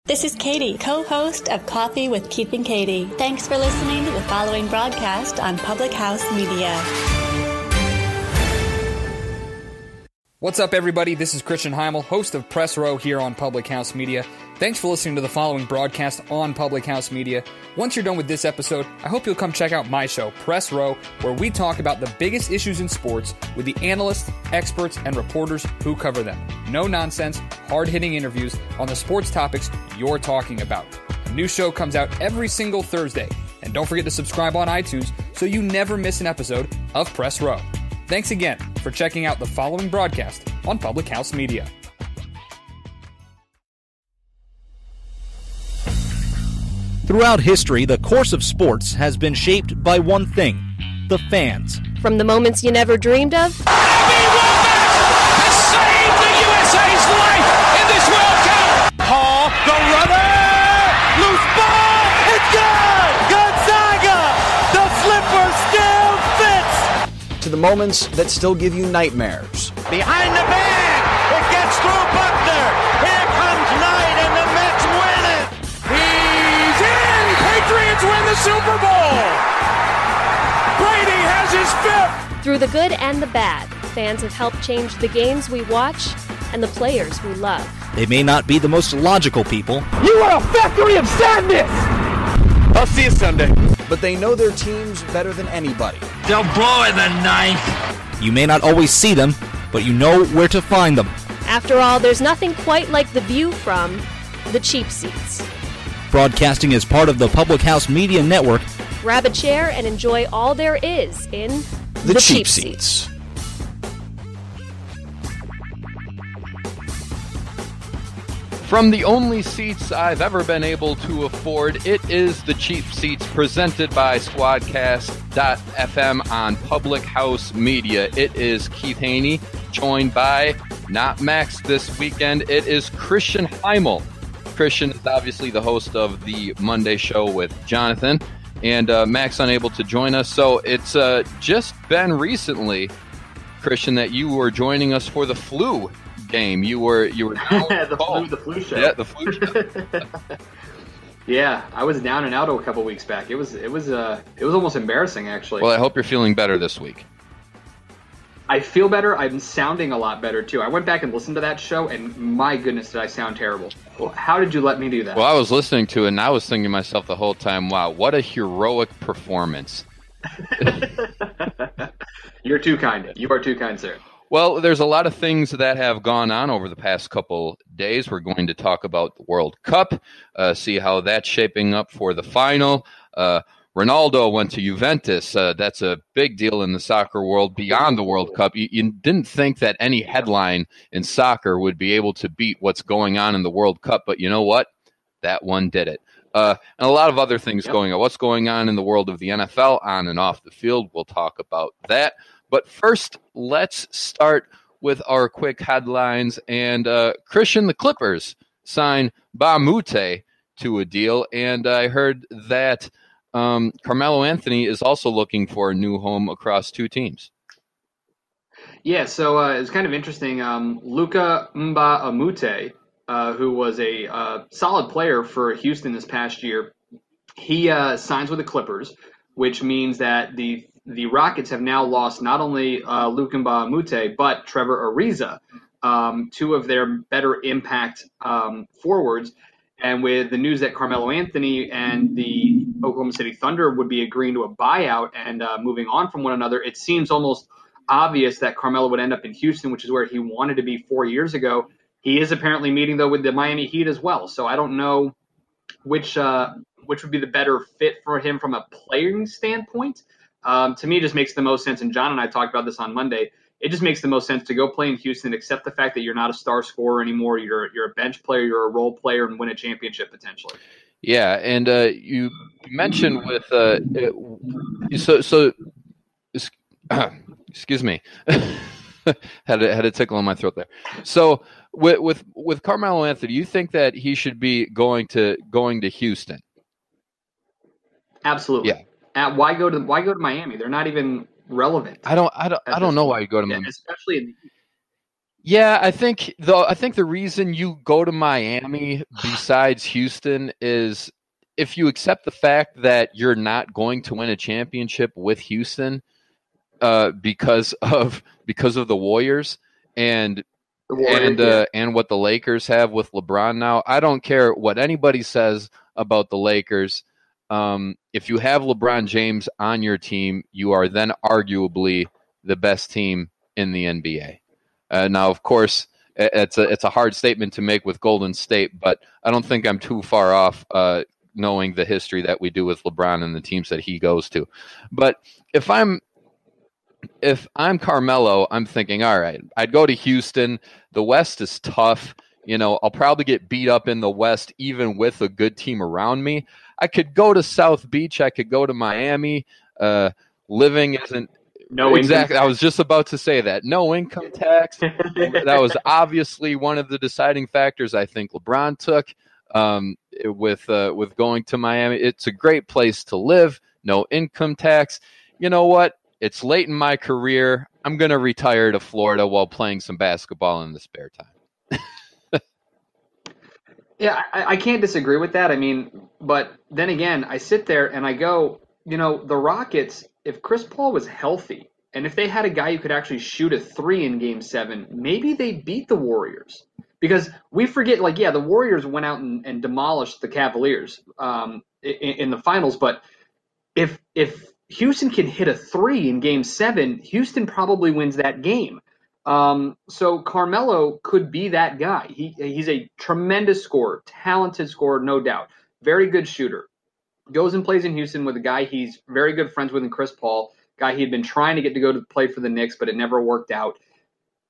This is Katie, co-host of Coffee with Keith and Katie. Thanks for listening to the following broadcast on Public House Media. What's up, everybody? This is Christian Heimall, host of Press Row here on Public House Media. Thanks for listening to the following broadcast on Public House Media. Once you're done with this episode, I hope you'll come check out my show, Press Row, where we talk about the biggest issues in sports with the analysts, experts, and reporters who cover them. No nonsense, hard-hitting interviews on the sports topics you're talking about. A new show comes out every single Thursday. And don't forget to subscribe on iTunes so you never miss an episode of Press Row. Thanks again for checking out the following broadcast on Public House Media. Throughout history, the course of sports has been shaped by one thing: the fans. From the moments you never dreamed of, has saved the USA's life in this World Cup. Paul, the runner, loose ball, it's good. Gonzaga, the slipper still fits. To the moments that still give you nightmares. Behind the bag, it gets through Buckner. Here comes Knight, and the Mets win it. He's in. Patriots win the Super Bowl. Brady has his fifth. through the good and the bad, fans have helped change the games we watch and the players we love. They may not be the most logical people. You are a factory of sadness. I'll see you Sunday. But they know their teams better than anybody. They'll blow in the ninth. You may not always see them, but you know where to find them. After all, there's nothing quite like the view from the cheap seats. Broadcasting as part of the Public House Media Network. Grab a chair and enjoy all there is in The cheap seats. From the only seats I've ever been able to afford, it is the cheap seats presented by Squadcast.fm on Public House Media. It is Keith Hoehne, joined by, not Max this weekend, it is Christian Heimall. Christian is obviously the host of the Monday show with Jonathan, and Max unable to join us. So it's just been recently, Christian, that you were joining us for the flu game. You were the flu show. Yeah, the flu show. Yeah, I was down and out a couple weeks back. It was almost embarrassing, actually. Well, I hope you're feeling better this week. I feel better. I'm sounding a lot better too. I went back and listened to that show, and my goodness, did I sound terrible. Well, how did you let me do that? Well, I was listening to it, and I was thinking to myself the whole time, wow, what a heroic performance. You're too kind. You are too kind, sir. Well, there's a lot of things that have gone on over the past couple days. We're going to talk about the World Cup, see how that's shaping up for the final. Ronaldo went to Juventus. That's a big deal in the soccer world beyond the World Cup. You didn't think that any headline in soccer would be able to beat what's going on in the World Cup, but you know what? That one did it. And a lot of other things going on. What's going on in the world of the NFL on and off the field? We'll talk about that. But first, let's start with our quick headlines. And Christian, the Clippers signed Bamute to a deal. And I heard that Carmelo Anthony is also looking for a new home across two teams. Yeah, so it's kind of interesting. Luka Mbamute, who was a solid player for Houston this past year, he signs with the Clippers, which means that the Rockets have now lost not only Luka Mbamute, but Trevor Ariza, two of their better impact forwards. And with the news that Carmelo Anthony and the Oklahoma City Thunder would be agreeing to a buyout and moving on from one another, it seems almost obvious that Carmelo would end up in Houston, which is where he wanted to be 4 years ago. He is apparently meeting, though, with the Miami Heat as well. So I don't know which would be the better fit for him from a playing standpoint. To me, it just makes the most sense, and John and I talked about this on Monday, it just makes the most sense to go play in Houston, accept the fact that you're not a star scorer anymore, you're a bench player, you're a role player, and win a championship potentially. Yeah, and you mentioned with excuse me, had a tickle in my throat there. So with Carmelo Anthony, you think that he should be going to Houston? Absolutely. Yeah. Why go to Miami? They're not even relevant. I don't know why you go to Miami. Especially in Yeah, I think the reason you go to Miami besides Houston is if you accept the fact that you're not going to win a championship with Houston because of the Warriors and and what the Lakers have with LeBron now. I don't care what anybody says about the Lakers. If you have LeBron James on your team, you are then arguably the best team in the NBA. Now, of course, it's a hard statement to make with Golden State, but I don't think I'm too far off knowing the history that we do with LeBron and the teams that he goes to. But if I'm Carmelo, I'm thinking, all right, I'd go to Houston. The West is tough. I'll probably get beat up in the West even with a good team around me. I could go to South Beach. I could go to Miami. Living isn't exactly. I was just about to say that. No income tax. That was obviously one of the deciding factors I think LeBron took with going to Miami. It's a great place to live. No income tax. You know what? It's late in my career. I'm going to retire to Florida while playing some basketball in the spare time. Yeah, I can't disagree with that. I mean, but then again, I sit there and I go, the Rockets, if Chris Paul was healthy and if they had a guy who could actually shoot a 3 in Game 7, maybe they beat the Warriors. Because we forget, the Warriors went out and demolished the Cavaliers in the finals. But if Houston can hit a 3 in Game 7, Houston probably wins that game. So Carmelo could be that guy. He's a tremendous scorer, talented scorer, no doubt. Very good shooter. Goes and plays in Houston with a guy he's very good friends with in Chris Paul, guy he had been trying to get to go to play for the Knicks, but it never worked out.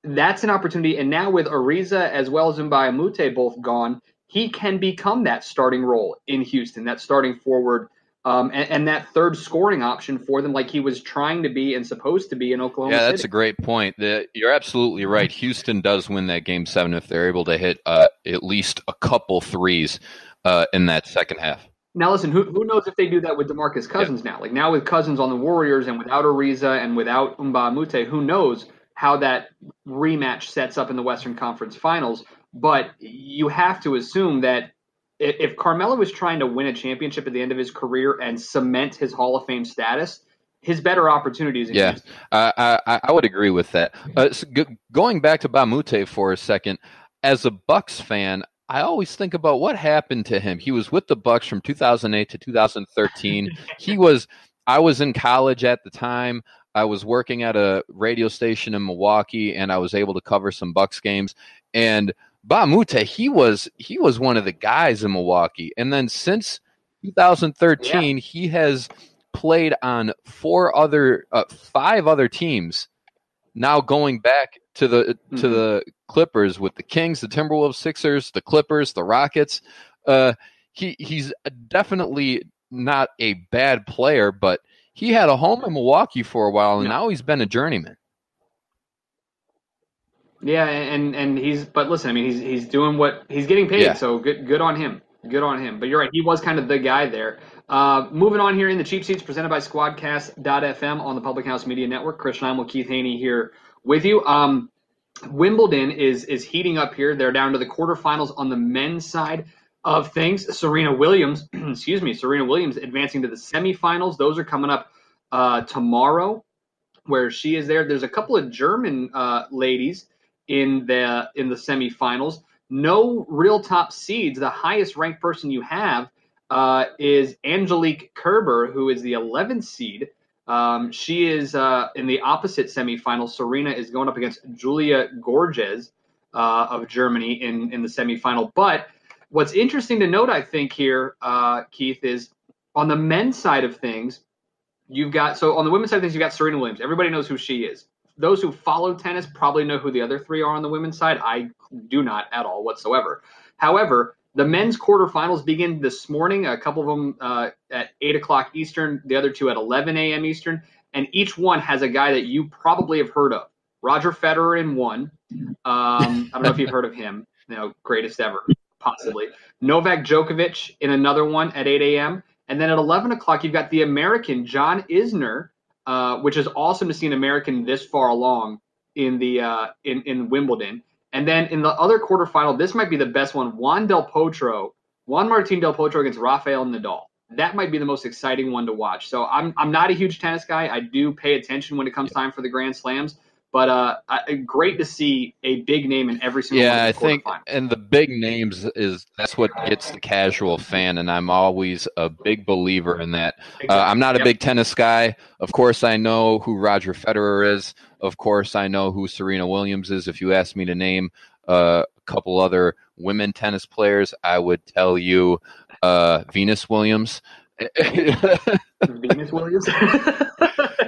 That's an opportunity. And now with Ariza as well as Mbah Moute both gone, he can become that starting role in Houston, that starting forward, and that third scoring option for them like he was trying to be and supposed to be in Oklahoma City. Yeah, that's a great point. You're absolutely right. Houston does win that Game 7 if they're able to hit at least a couple threes in that second half. Now, listen, who knows if they do that with DeMarcus Cousins now? Like now with Cousins on the Warriors and without Ariza and without Mbah Moute, who knows how that rematch sets up in the Western Conference Finals. But you have to assume that if Carmelo was trying to win a championship at the end of his career and cement his Hall of Fame status, his better opportunities. Yeah, I would agree with that. So going back to Mbah Moute for a second, as a Bucks fan, I always think about what happened to him. He was with the Bucks from 2008 to 2013. I was in college at the time. I was working at a radio station in Milwaukee, and I was able to cover some Bucks games. And Mbah Moute, he was one of the guys in Milwaukee. And then since 2013, he has played on 5 other teams. Now going back to the Clippers with the Kings, the Timberwolves, Sixers, the Clippers, the Rockets. He's definitely not a bad player, but he had a home in Milwaukee for a while, and now he's been a journeyman. Yeah, and but listen, I mean, he's doing what he's getting paid, so good on him. Good on him. But you're right, he was kind of the guy there. Moving on here in the cheap seats presented by Squadcast.fm on the Public House Media Network. Christian Heimall, Keith Hoehne here with you. Wimbledon is heating up here. They're down to the quarterfinals on the men's side of things. Serena Williams advancing to the semifinals. Those are coming up tomorrow, where she is there. There's a couple of German ladies in the semifinals. No real top seeds. The highest ranked person you have is Angelique Kerber, who is the 11th seed. She is in the opposite semifinal. Serena is going up against Julia Gorges of Germany in the semifinal. But what's interesting to note, I think, here, Keith, is on the men's side of things, on the women's side of things, you've got Serena Williams. Everybody knows who she is. Those who follow tennis probably know who the other 3 are on the women's side. I do not at all whatsoever. However, the men's quarterfinals begin this morning, a couple of them at 8 o'clock Eastern, the other 2 at 11 a.m. Eastern, and each one has a guy that you probably have heard of. Roger Federer in one. I don't know if you've heard of him, greatest ever, possibly. Novak Djokovic in another one at 8 a.m., and then at 11 o'clock, you've got the American John Isner, which is awesome to see an American this far along in the in Wimbledon. And then in the other quarterfinal, this might be the best one. Juan Martín Del Potro against Rafael Nadal. That might be the most exciting one to watch. So I'm not a huge tennis guy. I do pay attention when it comes time for the Grand Slams. But great to see a big name in every single one of the quarterfinals. I think, and the big names that's what gets the casual fan, and I'm always a big believer in that. Exactly. I'm not a big tennis guy. Of course, I know who Roger Federer is. Of course, I know who Serena Williams is. If you asked me to name a couple other women tennis players, I would tell you Venus Williams. Venus Williams.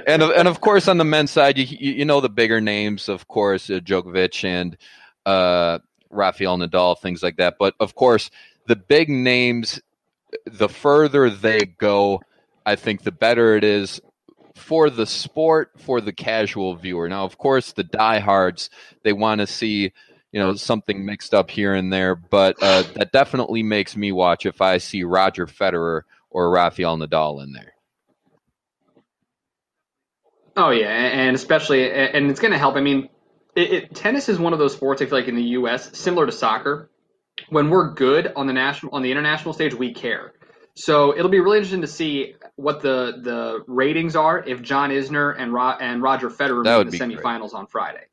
And of course, on the men's side, you know the bigger names, of course, Djokovic and Rafael Nadal, things like that. But of course, the big names, the further they go, I think the better it is for the sport, for the casual viewer. Now, of course, the diehards, they want to see something mixed up here and there, but that definitely makes me watch if I see Roger Federer or Rafael Nadal in there. Oh, yeah, and especially, and it's going to help. I mean, tennis is one of those sports, I feel like, in the U.S., similar to soccer. When we're good on the international stage, we care. So it'll be really interesting to see what the ratings are if John Isner and Roger Federer meet in the semifinals great on Friday.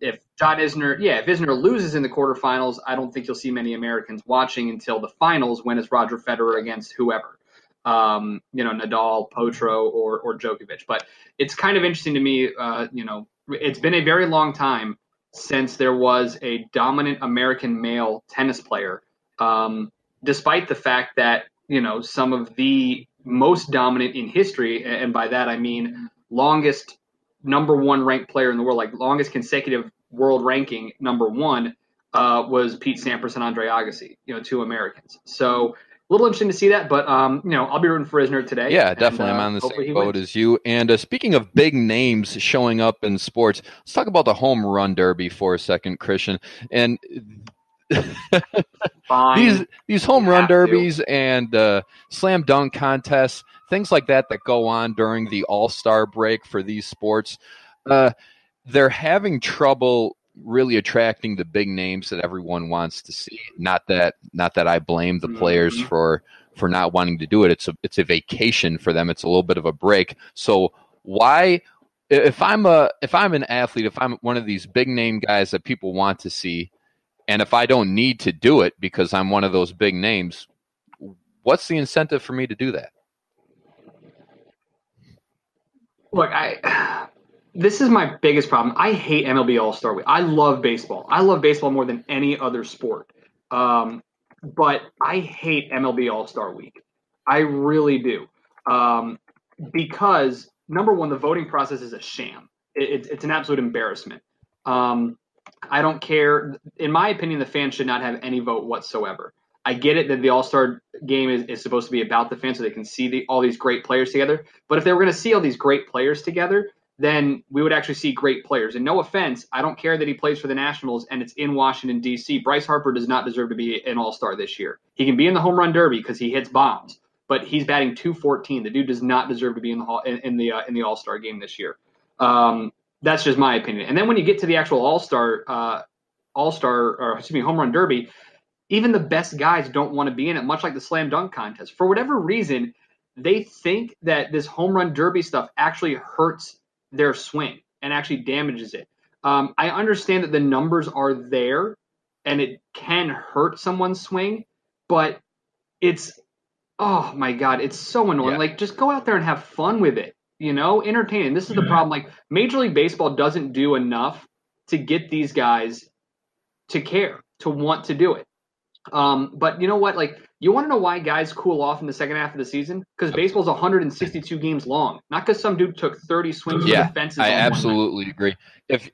If Isner loses in the quarterfinals, I don't think you'll see many Americans watching until the finals when it's Roger Federer against whoever. Nadal, Potro, or Djokovic. But it's kind of interesting to me, it's been a very long time since there was a dominant American male tennis player, despite the fact that, some of the most dominant in history, and by that I mean longest number one ranked player in the world, like longest consecutive world ranking number one, was Pete Sampras and Andre Agassi, two Americans. So a little interesting to see that, but I'll be rooting for Isner today. Yeah, definitely. I'm on the same boat as you. And speaking of big names showing up in sports, let's talk about the home run derby for a second, Christian. And these home run derbies and slam dunk contests, things like that go on during the All-Star break for these sports, they're having trouble really attracting the big names that everyone wants to see. Not that I blame the players for not wanting to do it. It's a vacation for them. It's a little bit of a break. So why, if I'm an athlete, if I'm one of these big name guys that people want to see, and if I don't need to do it because I'm one of those big names, what's the incentive for me to do that? Look, this is my biggest problem. I hate MLB All-Star Week. I love baseball. I love baseball more than any other sport. But I hate MLB All-Star Week. I really do. Because, number one, the voting process is a sham. It's an absolute embarrassment. I don't care. In my opinion, the fans should not have any vote whatsoever. I get it that the All-Star game is supposed to be about the fans so they can see all these great players together. But if they were going to see all these great players together, then we would actually see great players. And no offense, I don't care that he plays for the Nationals and it's in Washington, D.C. Bryce Harper does not deserve to be an All-Star this year. He can be in the home run derby because he hits bombs, but he's batting .214. The dude does not deserve to be in the All-Star game this year. That's just my opinion. And then when you get to the actual home run derby, even the best guys don't want to be in it, much like the slam dunk contest. For whatever reason, they think that this home run derby stuff actually hurts their swing and actually damages it. I understand that the numbers are there and it can hurt someone's swing, but oh my God, it's so annoying. Yeah. Like, just go out there and have fun with it, entertain. And this is the problem. Like, Major League Baseball doesn't do enough to get these guys to care, to want to do it. But you know what? Like, you want to know why guys cool off in the second half of the season? Because baseball's 162 games long, not because some dude took 30 swings for the fences. I absolutely agree.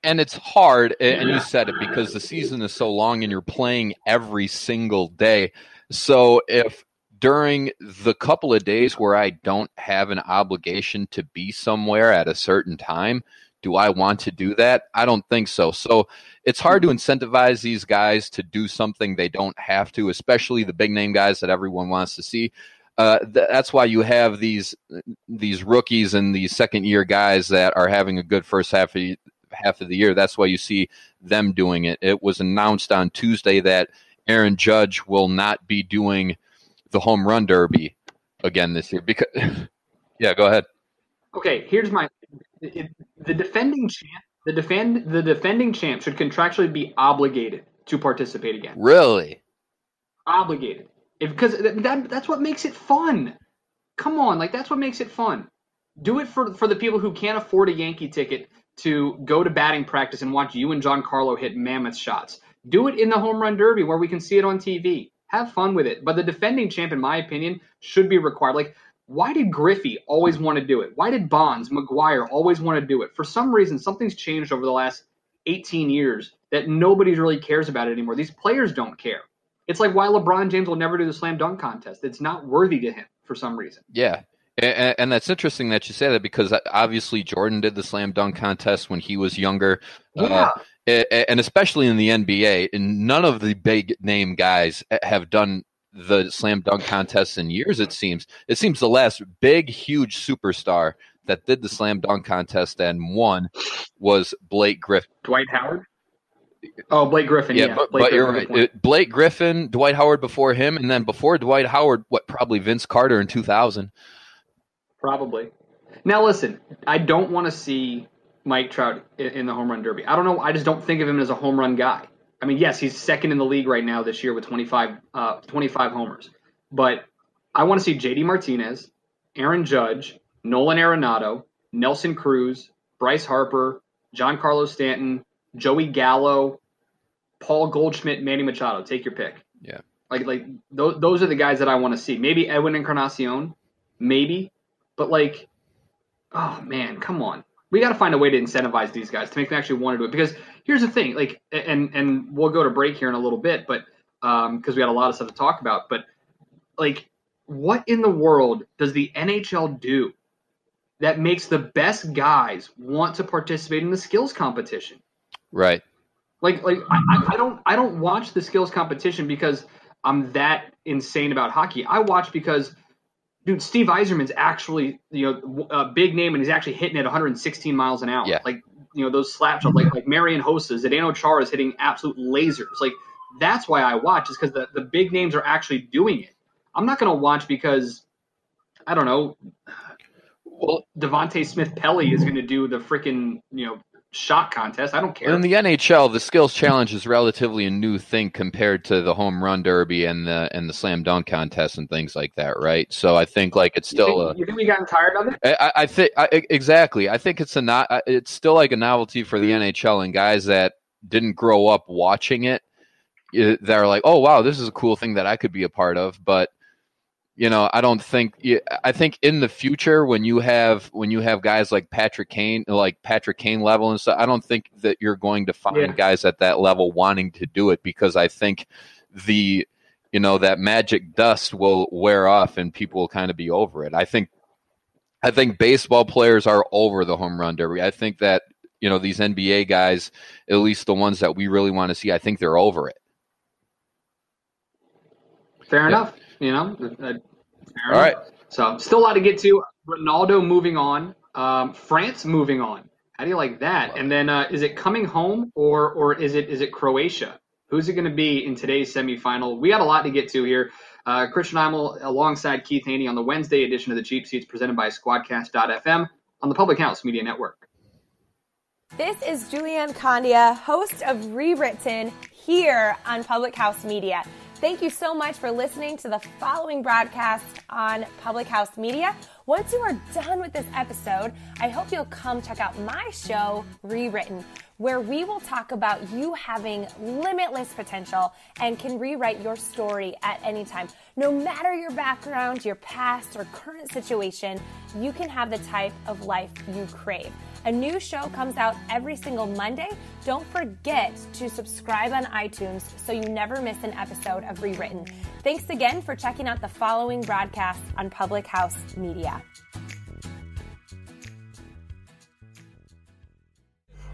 And it's hard, and you said it, because the season is so long and you're playing every single day. So if during the couple of days where I don't have an obligation to be somewhere at a certain time, do I want to do that? I don't think so. So it's hard to incentivize these guys to do something they don't have to, especially the big name guys that everyone wants to see. That's why you have these rookies and these second year guys that are having a good first half half of the year. That's why you see them doing it. It was announced on Tuesday that Aaron Judge will not be doing the home run derby again this year. Because, yeah, go ahead. Okay, here's the defending champ. The defending champ should contractually be obligated to participate again. Really? Obligated, because that's what makes it fun. Come on, like that's what makes it fun. Do it for the people who can't afford a Yankee ticket to go to batting practice and watch you and Giancarlo hit mammoth shots. Do it in the home run derby where we can see it on TV. Have fun with it. But the defending champ, in my opinion, should be required. Like, why did Griffey always want to do it? Why did Bonds, McGuire always want to do it? For some reason, something's changed over the last 18 years that nobody really cares about it anymore. These players don't care. It's like why LeBron James will never do the slam dunk contest. It's not worthy to him for some reason. Yeah. And that's interesting that you say that, because obviously Jordan did the slam dunk contest when he was younger. Yeah. And especially in the NBA, and none of the big name guys have done the slam dunk contest in years, it seems. It seems the last big, huge superstar that did the slam dunk contest and won was Blake Griffin. Dwight Howard? Oh, Blake Griffin, yeah. But you're right. Blake Griffin, Dwight Howard before him, and then before Dwight Howard, probably Vince Carter in 2000. Probably. Now, listen, I don't want to see Mike Trout in the home run derby. I don't know. I just don't think of him as a home run guy. I mean, yes, he's second in the league right now this year with 25 homers. But I want to see J.D. Martinez, Aaron Judge, Nolan Arenado, Nelson Cruz, Bryce Harper, Giancarlo Stanton, Joey Gallo, Paul Goldschmidt, Manny Machado. Take your pick. Yeah. Like those are the guys that I want to see. Maybe Edwin Encarnacion, maybe. But oh man, come on. We got to find a way to incentivize these guys to make them actually want to do it. Because here's the thing, and we'll go to break here in a little bit, but because we got a lot of stuff to talk about. But what in the world does the NHL do that makes the best guys want to participate in the skills competition? Right. I don't watch the skills competition because I'm that insane about hockey. I watch because, dude, Steve Yzerman's actually, a big name, and he's actually hitting at 116 miles an hour. Yeah. Those slap shots, like Marian Hossa, Zdeno Chara is hitting absolute lasers. That's why I watch, is because the big names are actually doing it. I'm not going to watch because, I don't know, Devontae Smith-Pelly is going to do the freaking, shot contest. I don't care. In the NHL, the skills challenge is relatively a new thing compared to the home run derby and the slam dunk contest and things like that, right? So I think it's still. You think we gotten tired of it? I think exactly. I think it's still like a novelty for the NHL, and guys that didn't grow up watching it, they're like, oh wow, this is a cool thing that I could be a part of, but. I think in the future when you have guys like Patrick Kane level and stuff, I don't think that you're going to find guys at that level wanting to do it, because I think that magic dust will wear off and people will kind of be over it. I think baseball players are over the home run derby. I think that, these NBA guys, at least the ones that we really want to see, I think they're over it. Fair enough. All right. So still a lot to get to. Ronaldo moving on. France moving on. How do you like that? And then is it coming home or is it Croatia? Who's it going to be in today's semifinal? We got a lot to get to here. Christian Heimall alongside Keith Hoehne on the Wednesday edition of the Cheap Seats presented by Squadcast.fm on the Public House Media Network. This is Julianne Condia, host of Rewritten here on Public House Media. Thank you so much for listening to the following broadcast on Public House Media. Once you are done with this episode, I hope you'll come check out my show, Rewritten, where we will talk about you having limitless potential and can rewrite your story at any time. No matter your background, your past, or current situation, you can have the type of life you crave. A new show comes out every single Monday. Don't forget to subscribe on iTunes so you never miss an episode of Rewritten. Thanks again for checking out the following broadcast on Public House Media.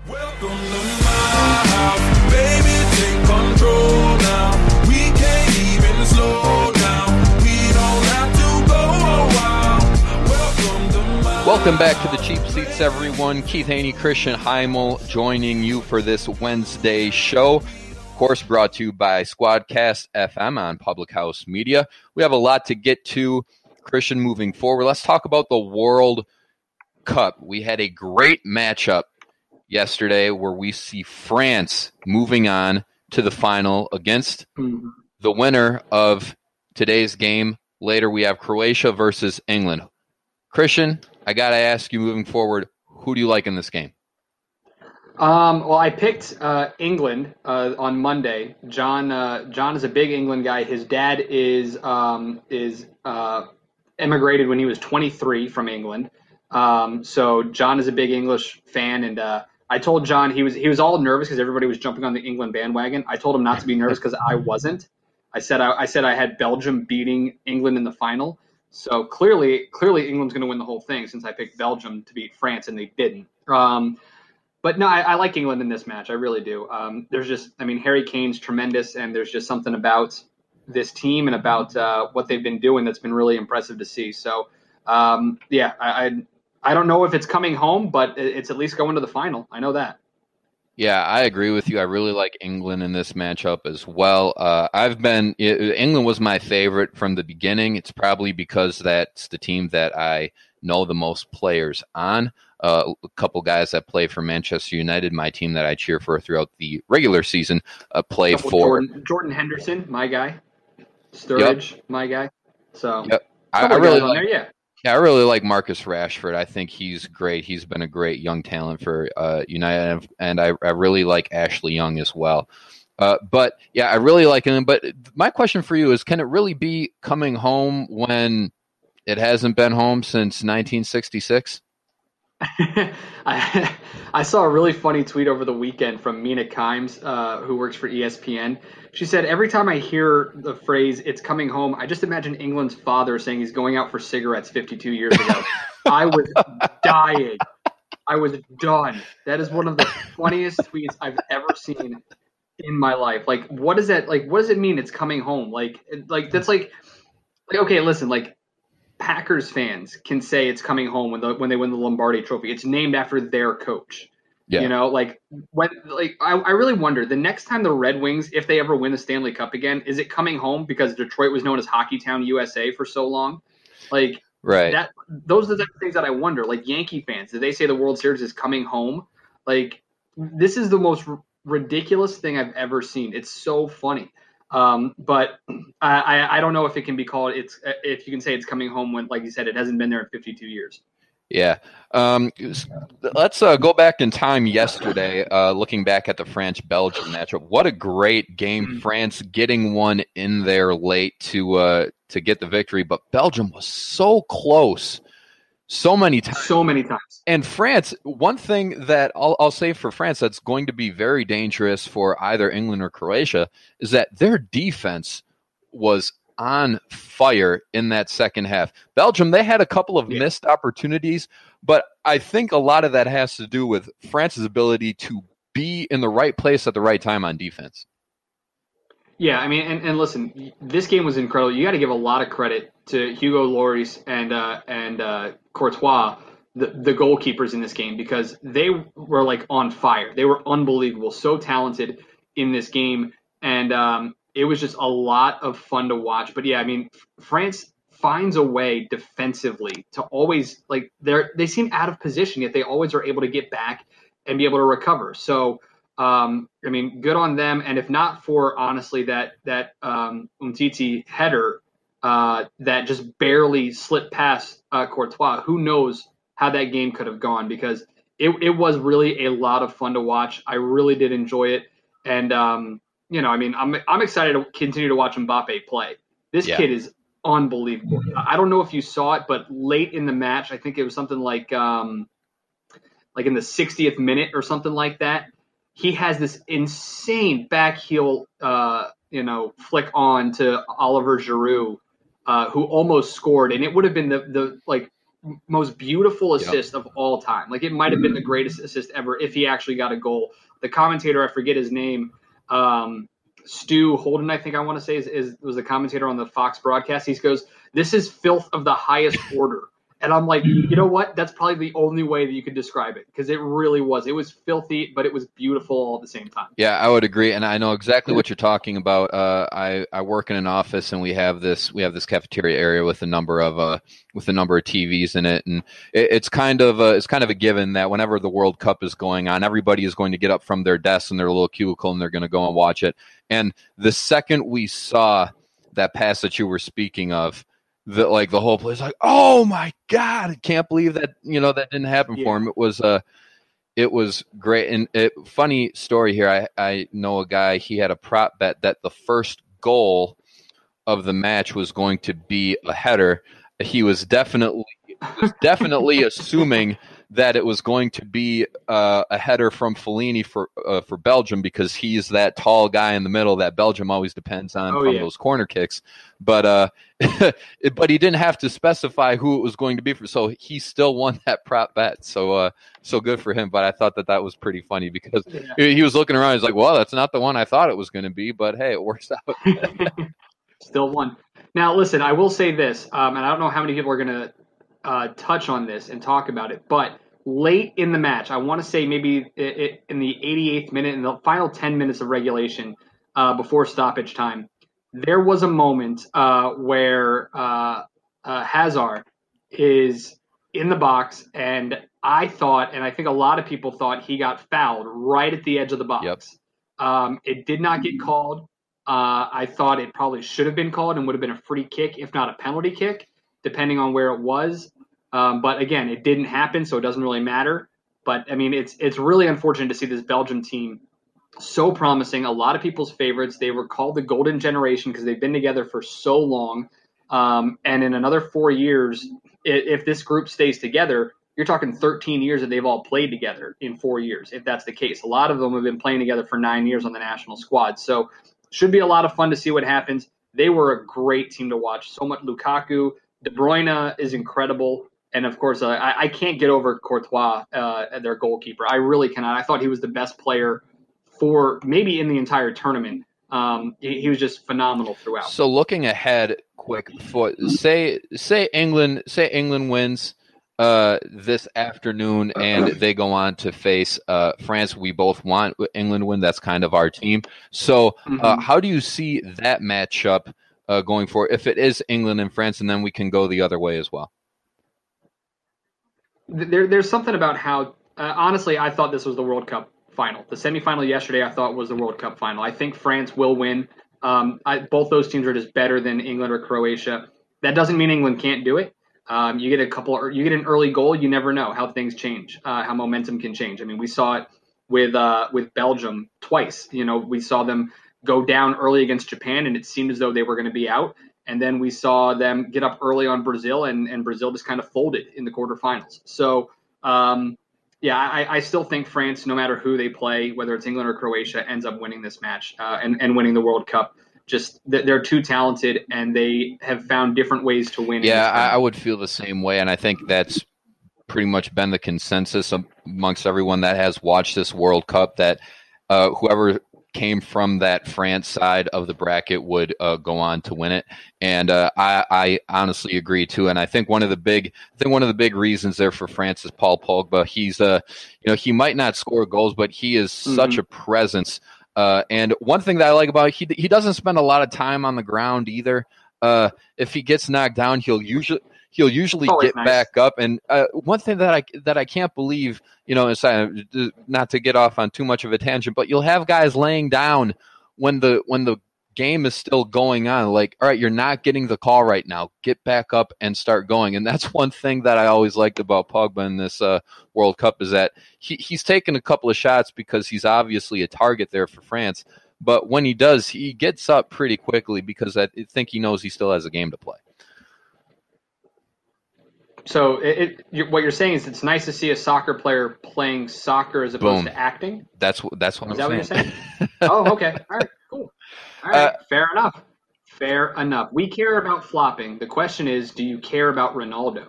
Welcome to my house, baby, take control now. We can't even slow down. We don't have to go a while. Welcome to my Welcome back to the Cheap Seats, everyone. Keith Hoehne, Christian Heimall joining you for this Wednesday show. Of course, brought to you by Squadcast FM on Public House Media. We have a lot to get to, Christian, moving forward. Let's talk about the World Cup. We had a great matchup yesterday where we see France moving on to the final against the winner of today's game. Later, we have Croatia versus England. Christian, I got to ask you moving forward, who do you like in this game? Well, I picked England on Monday. John is a big England guy. His dad is emigrated when he was 23 from England. So John is a big English fan, and I told John he was all nervous because everybody was jumping on the England bandwagon. I told him not to be nervous because I wasn't. I said I had Belgium beating England in the final. So clearly England's going to win the whole thing since I picked Belgium to beat France and they didn't. But no, I like England in this match. I really do. Harry Kane's tremendous, and there's just something about this team and about what they've been doing that's been really impressive to see. So, I don't know if it's coming home, but it's at least going to the final. I know that. Yeah, I agree with you. I really like England in this matchup as well. England was my favorite from the beginning. It's probably because that's the team that I know the most players on. A couple guys that play for Manchester United, my team that I cheer for throughout the regular season, play for Jordan Henderson, my guy. Sturridge, my guy. So yep. I really like Marcus Rashford. I think he's great. He's been a great young talent for United, and I really like Ashley Young as well. But I really like him. But my question for you is, can it really be coming home when it hasn't been home since 1966? I saw a really funny tweet over the weekend from Mina Kimes, who works for ESPN. She said, every time I hear the phrase, it's coming home, I just imagine England's father saying he's going out for cigarettes 52 years ago. I was dying. I was done. That is one of the funniest tweets I've ever seen in my life. Like, what does that, like, what does it mean it's coming home? Like that's like, okay, listen, like, Packers fans can say it's coming home when they win the Lombardi Trophy. It's named after their coach. Yeah. You know, I really wonder the next time the Red Wings, if they ever win the Stanley Cup again, is it coming home because Detroit was known as Hockey Town USA for so long? Like, right. Those are the things that I wonder. Like, Yankee fans, did they say the World Series is coming home? Like, this is the most ridiculous thing I've ever seen. It's so funny. But I don't know if it can be called if you can say it's coming home when, like you said, it hasn't been there in 52 years. Yeah. Let's go back in time yesterday, looking back at the France-Belgium matchup. What a great game. France getting one in there late to get the victory, but Belgium was so close so many times. And France, one thing that I'll say for France that's going to be very dangerous for either England or Croatia is that their defense was on fire in that second half. Belgium, they had a couple of missed opportunities, but I think a lot of that has to do with France's ability to be in the right place at the right time on defense. Yeah, I mean, and listen, this game was incredible. You got to give a lot of credit to Hugo Lloris and Courtois, the goalkeepers in this game, because they were like on fire. They were unbelievable, so talented in this game, and it was just a lot of fun to watch. But yeah, I mean, France finds a way defensively to always, like, they seem out of position, yet they always are able to get back and be able to recover. So, I mean, good on them. And if not for, honestly, that Umtiti header that just barely slipped past Courtois, who knows how that game could have gone, because it was really a lot of fun to watch. I really did enjoy it. And, I mean, I'm excited to continue to watch Mbappe play. This kid is unbelievable. I don't know if you saw it, but late in the match, I think it was something like in the 60th minute or something like that, he has this insane back heel, flick on to Oliver Giroud, who almost scored, and it would have been the most beautiful assist of all time. Like, it might have been the greatest assist ever if he actually got a goal. The commentator, I forget his name, Stu Holden, I think I want to say was the commentator on the Fox broadcast. He goes, "This is filth of the highest order." And I'm like, you know what? That's probably the only way that you could describe it, because it really was. It was filthy, but it was beautiful all at the same time. Yeah, I would agree, and I know exactly what you're talking about. I work in an office, and we have this cafeteria area with a number of TVs in it, and it's kind of a given that whenever the World Cup is going on, everybody is going to get up from their desk in their little cubicle, and they're going to go and watch it. And the second we saw that pass that you were speaking of, the whole place, like, oh my God, I can't believe that that didn't happen for him. It was great. And funny story here. I know a guy. He had a prop bet that the first goal of the match was going to be a header. He was definitely assuming that it was going to be a header from Fellaini for Belgium, because he's that tall guy in the middle that Belgium always depends on those corner kicks. But but he didn't have to specify who it was going to be for, so he still won that prop bet. So good for him. But I thought that was pretty funny, because he was looking around. He's like, well, that's not the one I thought it was going to be, but hey, it works out. Still won. Now, listen, I will say this, and I don't know how many people are going to touch on this and talk about it, but late in the match, I want to say maybe in the 88th minute, in the final 10 minutes of regulation before stoppage time, there was a moment where Hazard is in the box, and I thought, and I think a lot of people thought, he got fouled right at the edge of the box. Yep. It did not get called. I thought it probably should have been called and would have been a free kick, if not a penalty kick, depending on where it was. But again, it didn't happen, so it doesn't really matter. But I mean, it's really unfortunate to see this Belgium team so promising. A lot of people's favorites. They were called the golden generation because they've been together for so long. And in another 4 years, if this group stays together, you're talking 13 years that they've all played together in 4 years, if that's the case. A lot of them have been playing together for 9 years on the national squad. So should be a lot of fun to see what happens. They were a great team to watch. So much Lukaku. De Bruyne is incredible. And, of course, I can't get over Courtois, their goalkeeper. I really cannot. I thought he was the best player for maybe in the entire tournament. He was just phenomenal throughout. So looking ahead, quick, say England wins this afternoon and they go on to face France. We both want England win. That's kind of our team. So how do you see that matchup going forward if it is England and France, and then we can go the other way as well? There's something about how, honestly, I thought this was the World Cup final. The semifinal yesterday I thought was the World Cup final. I think France will win. Both those teams are just better than England or Croatia. That doesn't mean England can't do it. You get an early goal, you never know how things change, how momentum can change. I mean, we saw it with Belgium twice. We saw them go down early against Japan, and it seemed as though they were going to be out. And then we saw them get up early on Brazil, and Brazil just kind of folded in the quarterfinals. So, I still think France, no matter who they play, whether it's England or Croatia, ends up winning this match and winning the World Cup. Just they're too talented, and they have found different ways to win. Yeah, I would feel the same way, and I think that's pretty much been the consensus amongst everyone that has watched this World Cup, that whoever came from that France side of the bracket would go on to win it. And I honestly agree too. And I think one of the big reasons there for France is Paul Pogba. He's he might not score goals, but he is such a presence. And one thing that I like about it, he doesn't spend a lot of time on the ground either. If he gets knocked down, he'll usually get back up. And one thing that I can't believe, not to get off on too much of a tangent, but you'll have guys laying down when the game is still going on. Like, all right, you're not getting the call right now. Get back up and start going. And that's one thing that I always liked about Pogba in this World Cup, is that he's taken a couple of shots because he's obviously a target there for France. But when he does, he gets up pretty quickly because I think he knows he still has a game to play. So what you're saying is it's nice to see a soccer player playing soccer as opposed to acting? That's what I'm saying. Is that what you're saying? Oh, okay. All right, cool. All right, fair enough. Fair enough. We care about flopping. The question is, do you care about Ronaldo?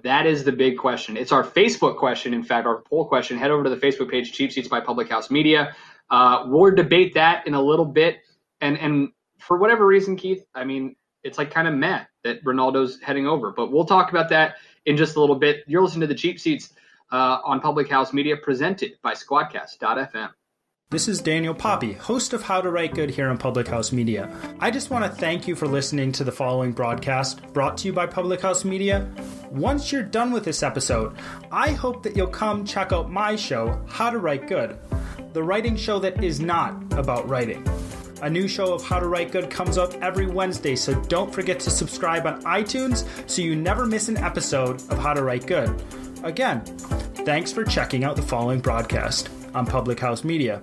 That is the big question. It's our Facebook question, in fact, our poll question. Head over to the Facebook page, Cheap Seats by Public House Media. We'll debate that in a little bit. And for whatever reason, Keith, I mean, it's like kind of meh that Ronaldo's heading over. But we'll talk about that in just a little bit. You're listening to the Cheap Seats on Public House Media, presented by Squadcast.fm. This is Daniel Poppy, host of How to Write Good here on Public House Media. I just want to thank you for listening to the following broadcast brought to you by Public House Media. Once you're done with this episode, I hope that you'll come check out my show, How to Write Good, the writing show that is not about writing. A new show of How to Write Good comes out every Wednesday, so don't forget to subscribe on iTunes so you never miss an episode of How to Write Good. Again, thanks for checking out the following broadcast on Public House Media.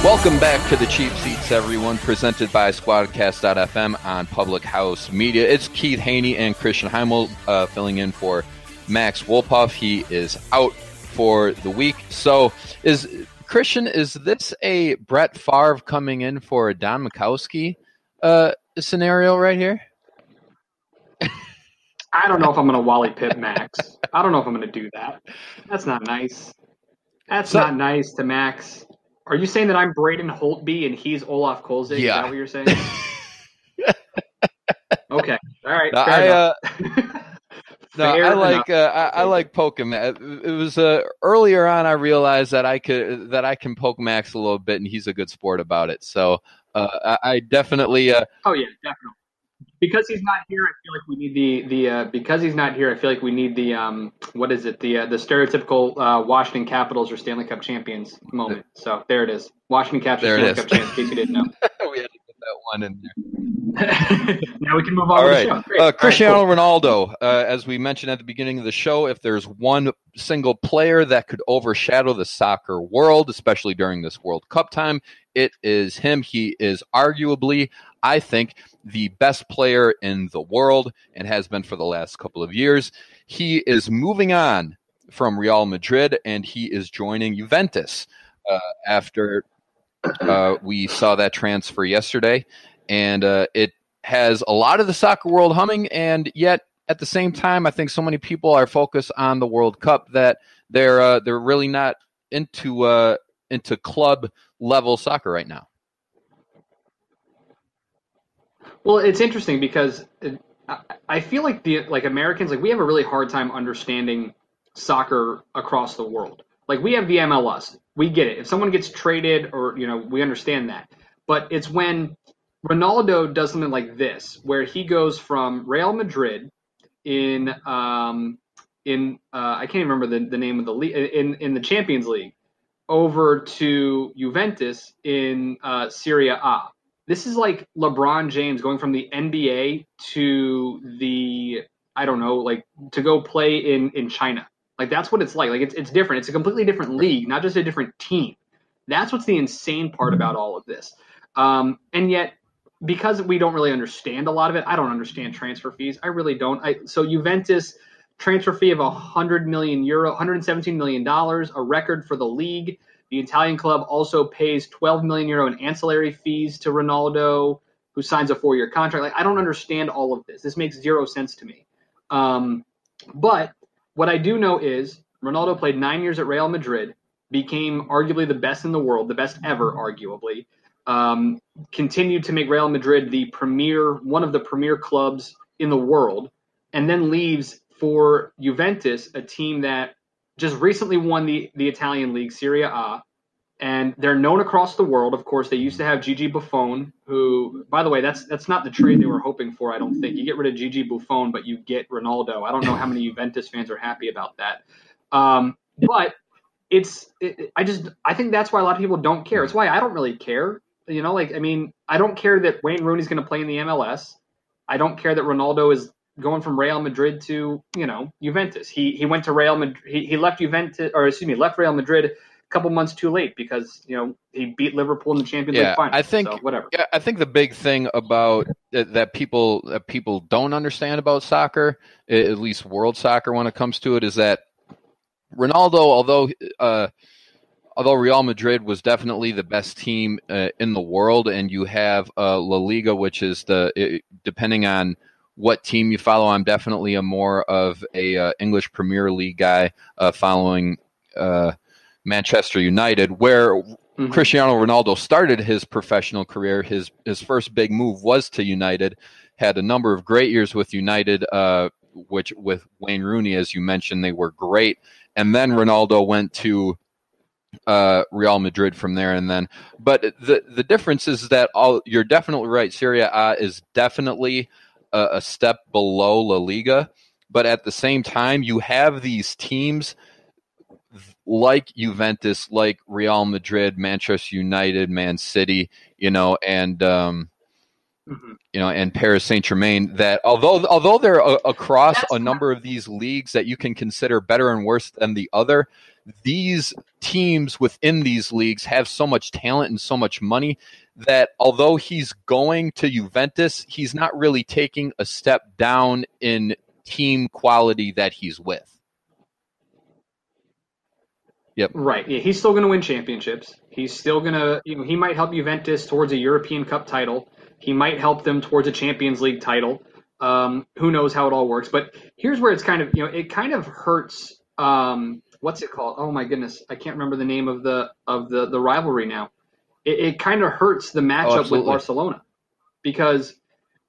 Welcome back to the Cheap Seats, everyone, presented by Squadcast.fm on Public House Media. It's Keith Hoehne and Christian Heimall filling in for Max Wolpoff. He is out for the week. So, Christian, is this a Brett Favre coming in for a Don Mikowski scenario right here? I don't know if I'm going to Wally Pipp Max. I don't know if I'm going to do that. That's not nice. That's not nice to Max. Are you saying that I'm Braden Holtby and he's Olaf Kolzig? Yeah. Is that what you're saying? Okay. All right. I like poking. It was earlier on I realized that I can poke Max a little bit and he's a good sport about it. So I definitely. Oh yeah, definitely. Because he's not here, I feel like we need the because he's not here, I feel like we need the what is it, the stereotypical Washington Capitals or Stanley Cup champions moment. So there it is. Washington Capitals Stanley Cup champions, in case you didn't know. We had to get that one in there. Now we can move on All to right. the show. Great. Cristiano All right, Ronaldo, as we mentioned at the beginning of the show, if there's one single player that could overshadow the soccer world, especially during this World Cup time, it is him. He is arguably, I think, the best player in the world and has been for the last couple of years. He is moving on from Real Madrid and he is joining Juventus after we saw that transfer yesterday. And it has a lot of the soccer world humming, and yet at the same time, I think so many people are focused on the World Cup that they're really not into club level soccer right now. Well, it's interesting because I feel like Americans, we have a really hard time understanding soccer across the world. Like, we have the MLS, we get it. If someone gets traded, or we understand that. But it's when Ronaldo does something like this, where he goes from Real Madrid in I can't even remember the name of the league, in the Champions League, over to Juventus in Serie A. This is like LeBron James going from the NBA to to go play in China. Like, that's what it's like. Like, it's different. It's a completely different league, not just a different team. That's what's the insane part about all of this. And yet, because we don't really understand a lot of it, I don't understand transfer fees. I really don't. So Juventus, transfer fee of €100 million, $117 million, a record for the league. The Italian club also pays €12 million in ancillary fees to Ronaldo, who signs a 4-year contract. Like, I don't understand all of this. This makes zero sense to me. But what I do know is Ronaldo played 9 years at Real Madrid, became arguably the best in the world, the best ever, arguably. Continued to make Real Madrid one of the premier clubs in the world, and then leaves for Juventus, a team that just recently won the Italian league, Serie A, and they're known across the world. Of course, they used to have Gigi Buffon, who, by the way, that's not the trade they were hoping for, I don't think. You get rid of Gigi Buffon, but you get Ronaldo. I don't know how many Juventus fans are happy about that. But I think that's why a lot of people don't care. It's why I don't really care. I don't care that Wayne Rooney's going to play in the MLS. I don't care that Ronaldo is going from Real Madrid to, Juventus. He went to Real Madrid. He left left Real Madrid a couple months too late because, he beat Liverpool in the Champions League final. Whatever. Yeah, I think the big thing about that people don't understand about soccer, at least world soccer when it comes to it, is that Ronaldo, although Real Madrid was definitely the best team in the world, and you have La Liga, which is depending on what team you follow. I'm definitely a more of a English Premier League guy, following Manchester United, where Cristiano Ronaldo started his professional career. His first big move was to United. Had a number of great years with United, which with Wayne Rooney, as you mentioned, they were great. And then Ronaldo went to Real Madrid from there. And then, but the difference is that you're definitely right. Serie A is definitely a step below La Liga, but at the same time, you have these teams like Juventus, like Real Madrid, Manchester United, Man City, and and Paris Saint-Germain, that although they're across a number of these leagues that you can consider better and worse than the other, these teams within these leagues have so much talent and so much money that although he's going to Juventus, he's not really taking a step down in team quality that he's with. Yep. Right. Yeah, he's still going to win championships. He's still going to, he might help Juventus towards a European Cup title. He might help them towards a Champions League title. Who knows how it all works? But here's where it's kind of, it kind of hurts. What's it called? Oh my goodness, I can't remember the name of the rivalry now. It kind of hurts the matchup with Barcelona, because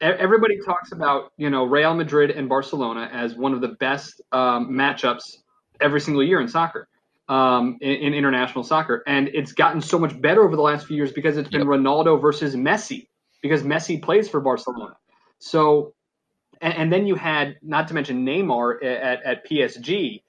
everybody talks about Real Madrid and Barcelona as one of the best matchups every single year in soccer. In international soccer, and it's gotten so much better over the last few years because it's been Ronaldo versus Messi, because Messi plays for Barcelona. So, and then you had, not to mention Neymar at PSG,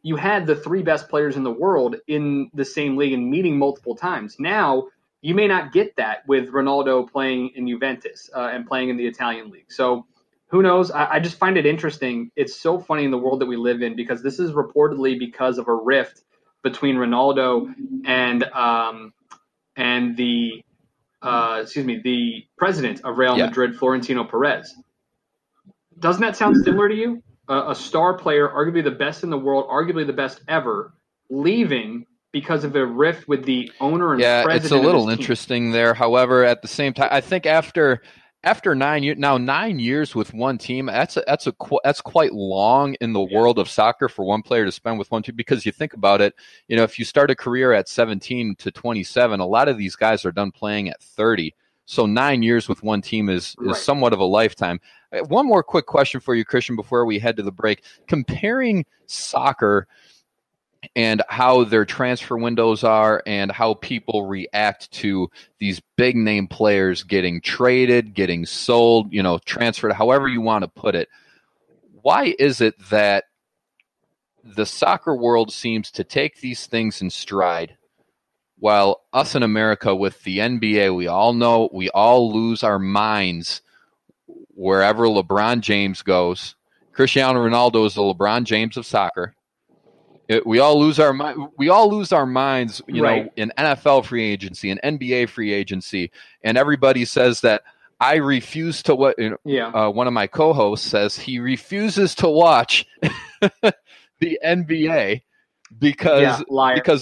you had the three best players in the world in the same league and meeting multiple times. Now, you may not get that with Ronaldo playing in Juventus and playing in the Italian league. So, who knows? I just find it interesting. It's so funny in the world that we live in, because this is reportedly because of a rift between Ronaldo and the president of Real Madrid, Florentino Perez. Doesn't that sound similar to you? A star player, arguably the best in the world, arguably the best ever, leaving because of a rift with the owner and president. Yeah, it's a little interesting there. However, at the same time, I think after 9 years with one team, that's quite long in the world of soccer for one player to spend with one team. Because you think about it, if you start a career at 17 to 27, a lot of these guys are done playing at 30. So 9 years with one team is somewhat of a lifetime. One more quick question for you, Christian, before we head to the break. Comparing soccer and how their transfer windows are and how people react to these big name players getting traded, getting sold, transferred, however you want to put it. Why is it that the soccer world seems to take these things in stride, while us in America with the NBA, we all know, we all lose our minds wherever LeBron James goes? Cristiano Ronaldo is the LeBron James of soccer. We all lose our minds, know, in NFL free agency and NBA free agency, and everybody says that I refuse to. One of my co-hosts says he refuses to watch the NBA because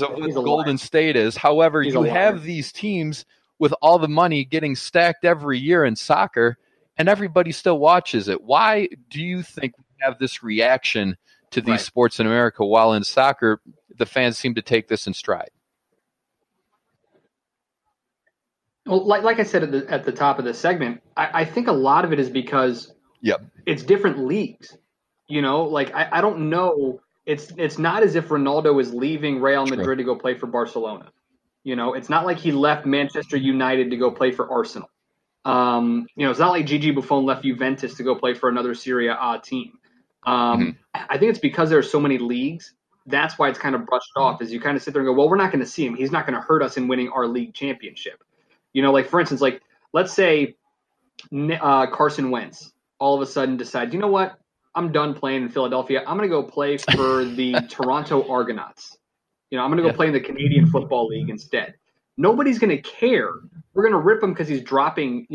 of what Golden State is. However, you have these teams with all the money getting stacked every year in soccer, and everybody still watches it. Why do you think we have this reaction to these sports in America, while in soccer, the fans seem to take this in stride? Well, like I said at the top of the segment, I think a lot of it is because it's different leagues. I don't know. It's not as if Ronaldo is leaving Real Madrid to go play for Barcelona. It's not like he left Manchester United to go play for Arsenal. It's not like Gigi Buffon left Juventus to go play for another Serie A team. I think it's because there are so many leagues. That's why it's kind of brushed off, as you kind of sit there and go, well, we're not going to see him. He's not going to hurt us in winning our league championship. For instance, let's say Carson Wentz all of a sudden decides, you know what? I'm done playing in Philadelphia. I'm going to go play for the Toronto Argonauts. I'm going to go play in the Canadian Football League instead. Nobody's going to care. We're going to rip him because he's dropping,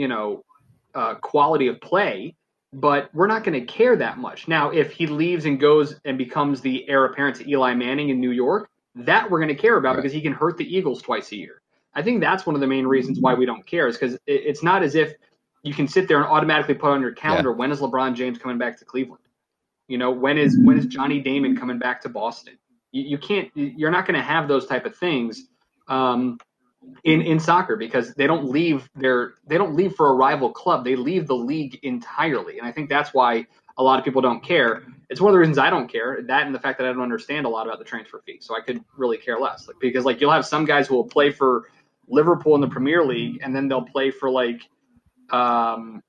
quality of play. But we're not going to care that much. Now, if he leaves and goes and becomes the heir apparent to Eli Manning in New York, that we're going to care about because he can hurt the Eagles twice a year. I think that's one of the main reasons why we don't care, is because it's not as if, you can sit there and automatically put on your calendar, when is LeBron James coming back to Cleveland? When is Johnny Damon coming back to Boston? You're not going to have those type of things in soccer, because they don't leave for a rival club. They leave the league entirely. And I think that's why a lot of people don't care. It's one of the reasons I don't care, that and the fact that I don't understand a lot about the transfer fee. So I could really care less, because you'll have some guys who will play for Liverpool in the Premier League, and then they'll play for Barcelona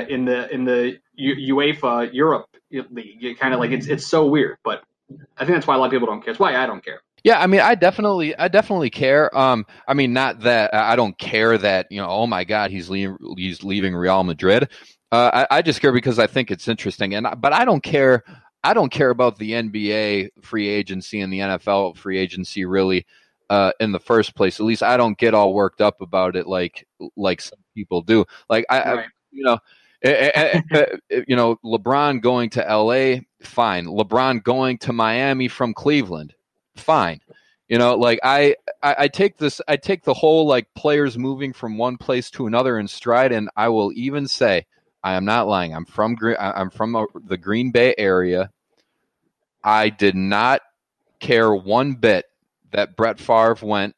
in the UEFA Europe League. It kind of it's so weird, but I think that's why a lot of people don't care. It's why I don't care. Yeah, I mean, I definitely care. I mean, not that I don't care that oh my God, he's leaving Real Madrid. I just care because I think it's interesting, but I don't care. I don't care about the NBA free agency and the NFL free agency really. In the first place, at least I don't get all worked up about it like some people do. LeBron going to LA, fine. LeBron going to Miami from Cleveland, fine. I take the whole players moving from one place to another in stride, and I will even say I am not lying. I'm from the Green Bay area. I did not care one bit that Brett Favre went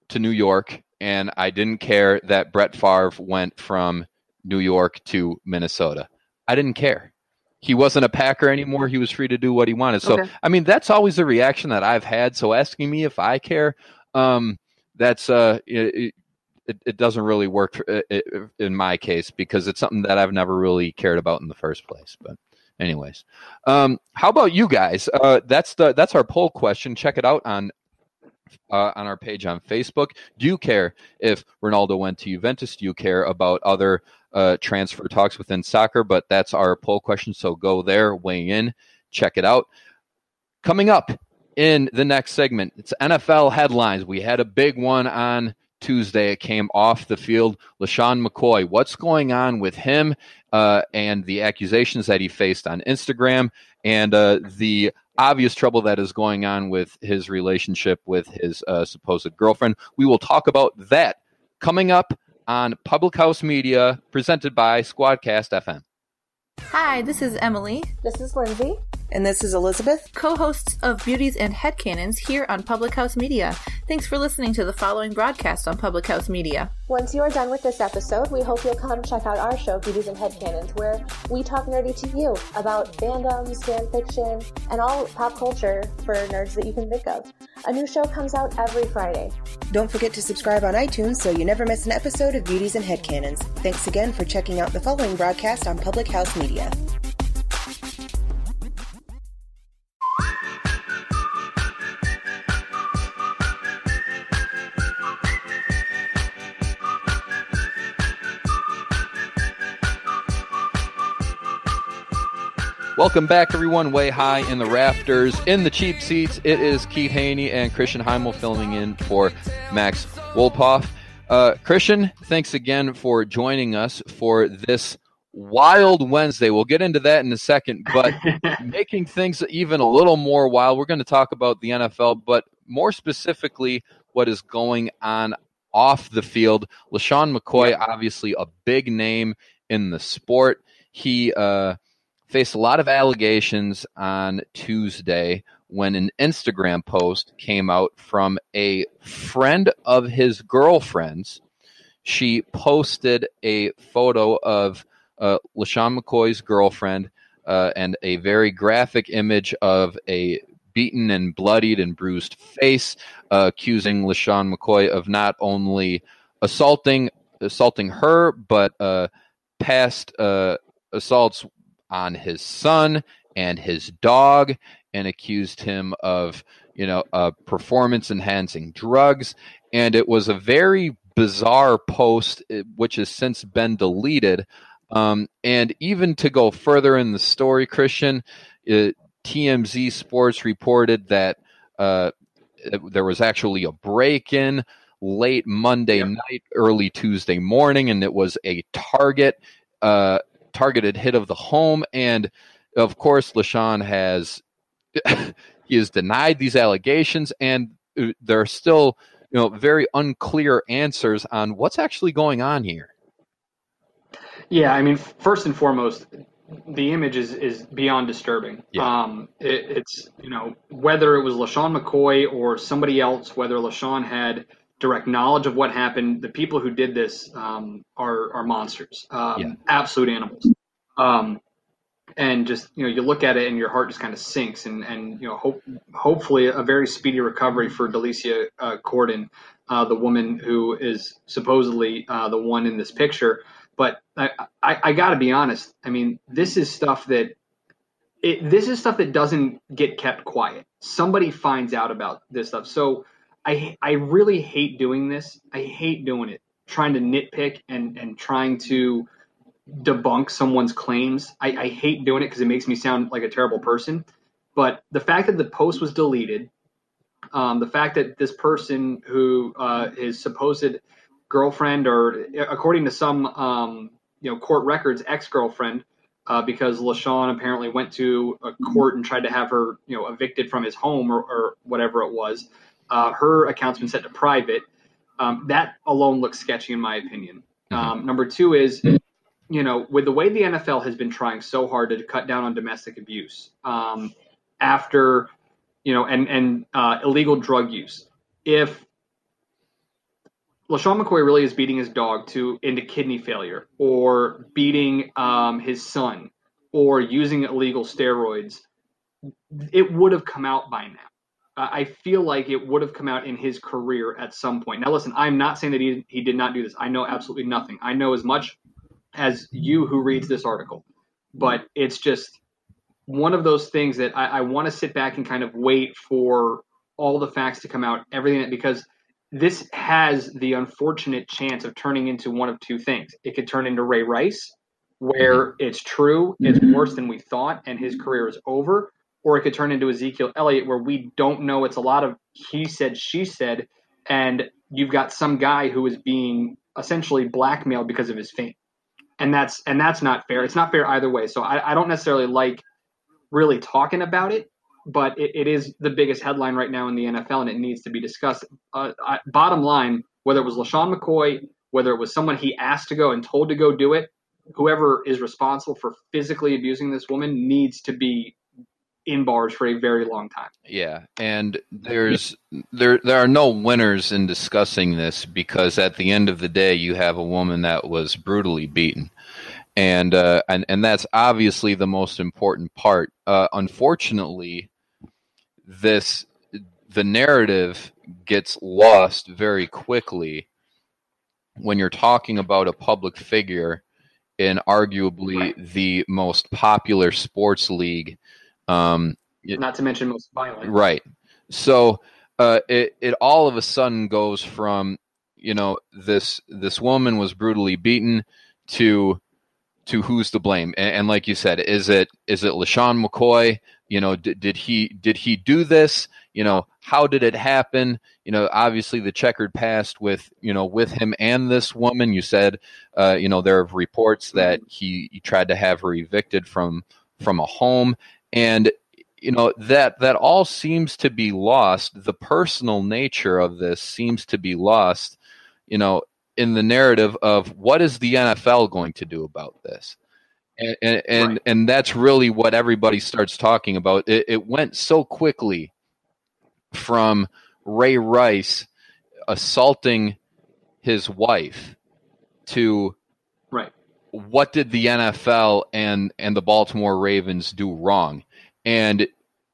to New York, and I didn't care that Brett Favre went from New York to Minnesota. I didn't care. He wasn't a Packer anymore. He was free to do what he wanted. So, I mean, that's always the reaction that I've had. So asking me if I care, that's it doesn't really work in my case, because it's something that I've never really cared about in the first place. But anyways, how about you guys? That's our poll question. Check it out on our page on Facebook. Do you care if Ronaldo went to Juventus? Do you care about other transfer talks within soccer? But that's our poll question, so go there, weigh in, check it out. Coming up in the next segment, it's NFL headlines. We had a big one on Tuesday. It came off the field. LeSean McCoy, what's going on with him and the accusations that he faced on Instagram, and the obvious trouble that is going on with his relationship with his supposed girlfriend. We will talk about that coming up on Public House Media, presented by Squadcast FM. Hi, this is Emily. This is Lindsay. And this is Elizabeth, co-hosts of Beauties and Headcanons here on Public House Media. Thanks for listening to the following broadcast on Public House Media. Once you are done with this episode, we hope you'll come check out our show, Beauties and Headcanons, where we talk nerdy to you about fandoms, fan fiction, and all pop culture for nerds that you can think of. A new show comes out every Friday. Don't forget to subscribe on iTunes so you never miss an episode of Beauties and Headcanons. Thanks again for checking out the following broadcast on Public House Media. Welcome back, everyone. Way high in the rafters, in the cheap seats, it is Keith Hoehne and Christian Heimall filling in for Max Wolpoff. Christian, thanks again for joining us for this wild Wednesday. We'll get into that in a second, but making things even a little more wild, we're going to talk about the NFL, but more specifically, what is going on off the field. LeSean McCoy, obviously a big name in the sport. He faced a lot of allegations on Tuesday when an Instagram post came out from a friend of his girlfriend's. She posted a photo of LeSean McCoy's girlfriend and a very graphic image of a beaten and bloodied and bruised face, accusing LeSean McCoy of not only assaulting her, but past assaults on his son and his dog, and accused him of, performance enhancing drugs. And it was a very bizarre post, which has since been deleted. And even to go further in the story, Christian, TMZ Sports reported that there was actually a break-in late Monday night, early Tuesday morning, and it was a targeted hit of the home. And of course, LeSean has denied these allegations, and there are still very unclear answers on what's actually going on here. Yeah, I mean, first and foremost, the image is beyond disturbing. Yeah. It's, whether it was LaShawn McCoy or somebody else, whether LaShawn had direct knowledge of what happened, the people who did this are monsters, absolute animals. And just, you look at it and your heart just kind of sinks, and hopefully a very speedy recovery for Delicia Corden, the woman who is supposedly the one in this picture. But I got to be honest. I mean, this is stuff that doesn't get kept quiet. Somebody finds out about this stuff. So I really hate doing this. I hate doing it, trying to nitpick and trying to debunk someone's claims. I hate doing it because it makes me sound like a terrible person. But the fact that the post was deleted, the fact that this person who his supposed girlfriend, or according to some court records, ex-girlfriend, because LaShawn apparently went to a court and tried to have her evicted from his home or whatever it was. Her account's been set to private. That alone looks sketchy in my opinion. Number two is, with the way the NFL has been trying so hard to cut down on domestic abuse after, and illegal drug use, if LaShawn McCoy really is beating his dog into kidney failure, or beating his son, or using illegal steroids, it would have come out by now. I feel like it would have come out in his career at some point. Now, listen, I'm not saying that he did not do this. I know absolutely nothing. I know as much as you who reads this article. But it's just one of those things that I want to sit back and kind of wait for all the facts to come out, everything, because this has the unfortunate chance of turning into one of two things. It could turn into Ray Rice, where it's true, it's worse than we thought, and his career is over. Or it could turn into Ezekiel Elliott, where we don't know. It's a lot of he said, she said, and you've got some guy who is being essentially blackmailed because of his fame. And that's not fair. It's not fair either way. So I don't necessarily like really talking about it, but it is the biggest headline right now in the NFL, and it needs to be discussed. Bottom line, whether it was LaShawn McCoy, whether it was someone he asked to go and told to go do it, whoever is responsible for physically abusing this woman needs to be in bars for a very long time. Yeah, and there are no winners in discussing this, because at the end of the day, you have a woman that was brutally beaten, and that's obviously the most important part. Unfortunately, the narrative gets lost very quickly when you're talking about a public figure in arguably the most popular sports league. Not to mention most violent. Right. So it all of a sudden goes from, this woman was brutally beaten to who's to blame. And like you said, is it LaShawn McCoy? Did he do this? How did it happen? Obviously the checkered past with him and this woman. You said, there are reports that he tried to have her evicted from a home. And, that all seems to be lost. The personal nature of this seems to be lost, in the narrative of what is the NFL going to do about this? And that's really what everybody starts talking about. It went so quickly from Ray Rice assaulting his wife to what did the NFL and the Baltimore Ravens do wrong? And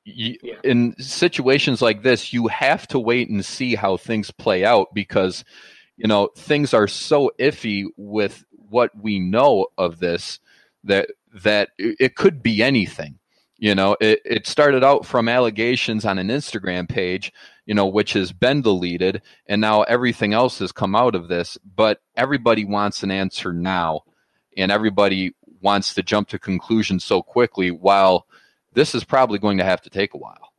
in situations like this, you have to wait and see how things play out, because, things are so iffy with what we know of this that it could be anything. It started out from allegations on an Instagram page, which has been deleted, and now everything else has come out of this. But everybody wants an answer now, and everybody wants to jump to conclusions so quickly, while this is probably going to have to take a while.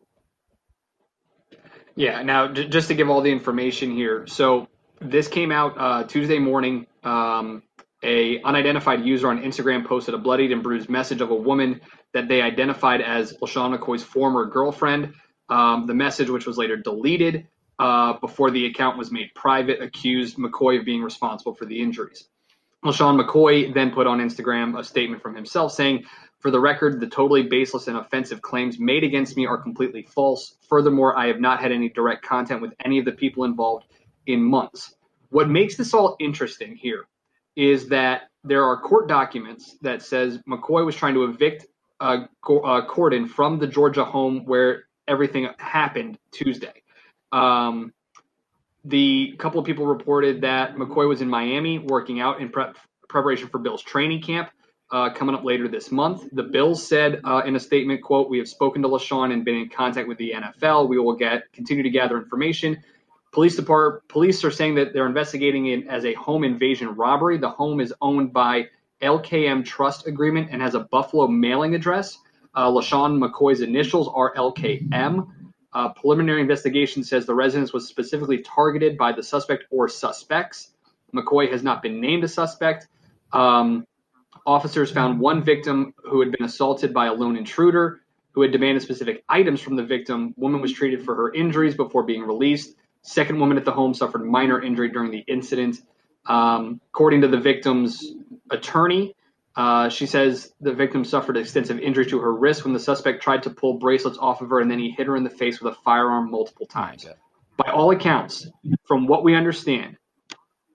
Yeah. Now, just to give all the information here. So this came out Tuesday morning. A unidentified user on Instagram posted a bloodied and bruised message of a woman that they identified as LaShawn McCoy's former girlfriend. The message, which was later deleted before the account was made private, accused McCoy of being responsible for the injuries. LaShawn McCoy then put on Instagram a statement from himself saying, "For the record, the totally baseless and offensive claims made against me are completely false. Furthermore, I have not had any direct contact with any of the people involved in months." What makes this all interesting here is that there are court documents that says McCoy was trying to evict Corden from the Georgia home where everything happened Tuesday. The couple of people reported that McCoy was in Miami working out in preparation for Bills training camp coming up later this month. The Bills said in a statement, quote, "We have spoken to LaShawn and been in contact with the NFL. We will continue to gather information." Police are saying that they're investigating it as a home invasion robbery. The home is owned by LKM Trust Agreement and has a Buffalo mailing address. LaShawn McCoy's initials are LKM. Preliminary investigation says the residence was specifically targeted by the suspect or suspects. McCoy has not been named a suspect. Officers found one victim who had been assaulted by a lone intruder who had demanded specific items from the victim. Woman was treated for her injuries before being released. Second woman at the home suffered minor injury during the incident. According to the victim's attorney, she says the victim suffered extensive injury to her wrist when the suspect tried to pull bracelets off of her, and then he hit her in the face with a firearm multiple times. Okay. By all accounts, from what we understand,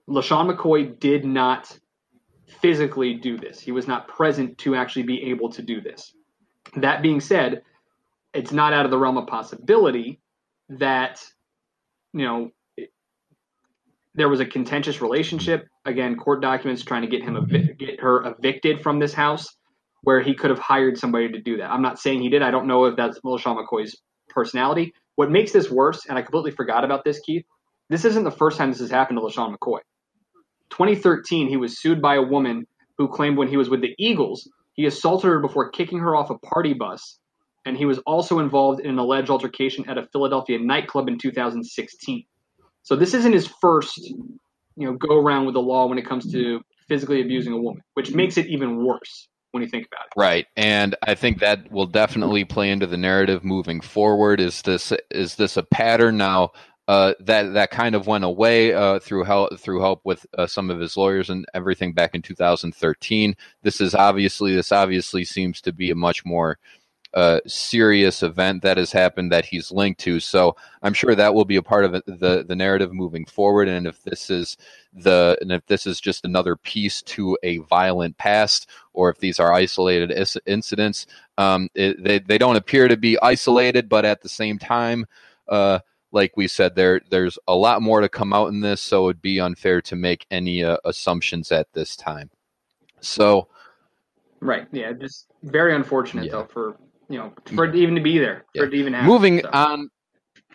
LaShawn McCoy did not physically do this. He was not present to actually be able to do this. That being said, it's not out of the realm of possibility that, there was a contentious relationship. Again, court documents trying to get her evicted from this house, where he could have hired somebody to do that. I'm not saying he did. I don't know if that's LaShawn McCoy's personality. What makes this worse, and I completely forgot about this, Keith, this isn't the first time this has happened to LaShawn McCoy. 2013, he was sued by a woman who claimed when he was with the Eagles, he assaulted her before kicking her off a party bus, and he was also involved in an alleged altercation at a Philadelphia nightclub in 2016. So this isn't his first, go around with the law when it comes to physically abusing a woman, which makes it even worse when you think about it. Right, and I think that will definitely play into the narrative moving forward. Is this a pattern now? That kind of went away through help with some of his lawyers and everything back in 2013. This obviously seems to be a much more serious event that has happened that he's linked to. So I'm sure that will be a part of the narrative moving forward. And if this is just another piece to a violent past, or if these are isolated incidents, they don't appear to be isolated, but at the same time, like we said, there's a lot more to come out in this, so it would be unfair to make any assumptions at this time. So, right, yeah, just very unfortunate though for it even to be there, for it to even happen. Moving on,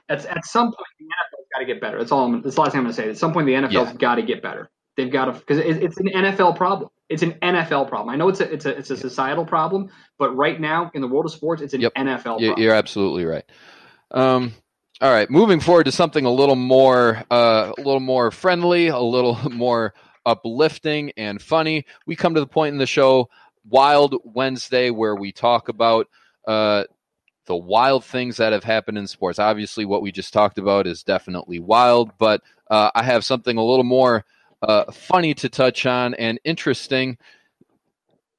at some point the NFL's got to get better. That's the last thing I'm going to say. At some point the NFL's got to get better. They've got to, because it's an NFL problem. It's an NFL problem. I know it's a societal problem, but right now in the world of sports, it's an NFL problem. You're absolutely right. All right, moving forward to something a little more friendly, a little more uplifting and funny. We come to the point in the show, Wild Wednesday, where we talk about the wild things that have happened in sports. Obviously, what we just talked about is definitely wild, but I have something a little more funny to touch on and interesting.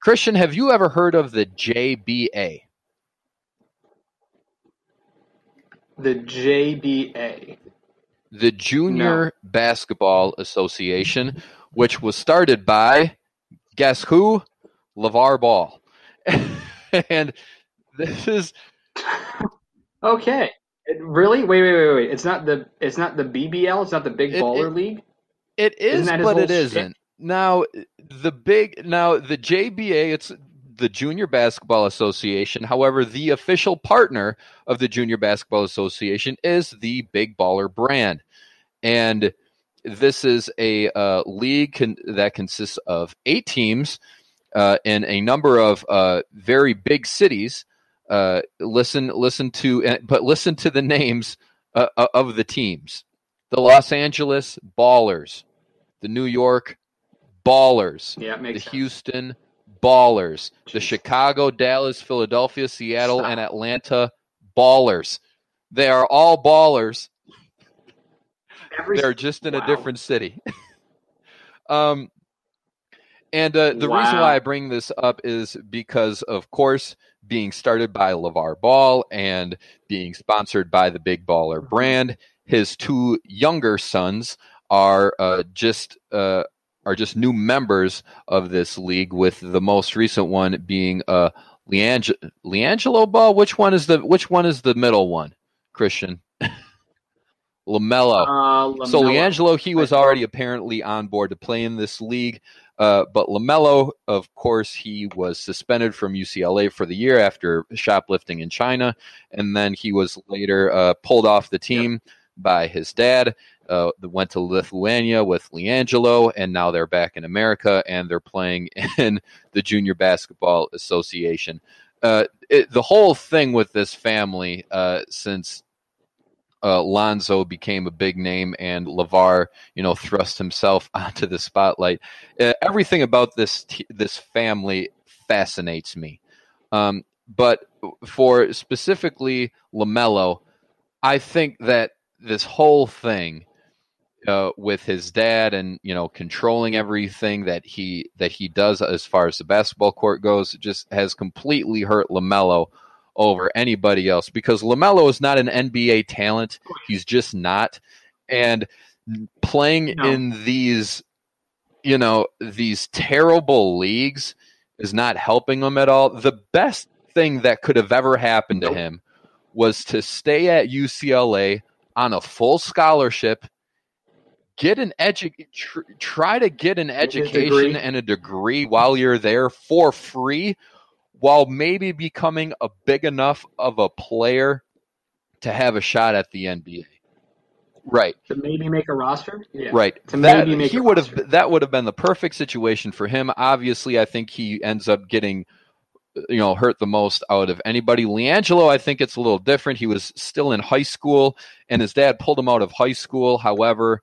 Christian, have you ever heard of the JBA? The JBA. The Junior Basketball Association, which was started by, guess who? LeVar Ball. And this is... Okay. Really? Wait. It's not the BBL? It's not the Big Baller League? It is, but it isn't. Now, the JBA, it's the Junior Basketball Association. However, the official partner of the Junior Basketball Association is the Big Baller brand. And this is a league that consists of 8 teams in a number of very big cities. Listen to the names of the teams: the Los Angeles Ballers, the New York Ballers, the Houston Ballers, the Chicago, Dallas, Philadelphia, Seattle, and Atlanta Ballers. They are all ballers. They're just in a different city. And the reason why I bring this up is because, of course, being started by LeVar Ball and being sponsored by the Big Baller brand, his two younger sons are just new members of this league, with the most recent one being LiAngelo Ball. Which one is the middle one, Christian? LaMelo. So LiAngelo, he was already apparently on board to play in this league. But LaMelo, of course, he was suspended from UCLA for the year after shoplifting in China. And then he was later pulled off the team by his dad, went to Lithuania with LiAngelo, and now they're back in America, and they're playing in the Junior Basketball Association. The whole thing with this family, since Lonzo became a big name and LeVar, thrust himself onto the spotlight. Everything about this family fascinates me. But for specifically LaMelo, I think that this whole thing with his dad and controlling everything that he does as far as the basketball court goes just has completely hurt LaMelo over anybody else, because LaMelo is not an NBA talent. He's just not. And playing in these terrible leagues is not helping him at all. The best thing that could have ever happened to him was to stay at UCLA on a full scholarship, try to get an education and a degree while you're there for free, while maybe becoming a big enough of a player to have a shot at the NBA. Right. To maybe make a roster? Yeah. Right. That would have been the perfect situation for him. Obviously, I think he ends up getting hurt the most out of anybody. LiAngelo, I think it's a little different. He was still in high school, and his dad pulled him out of high school. However,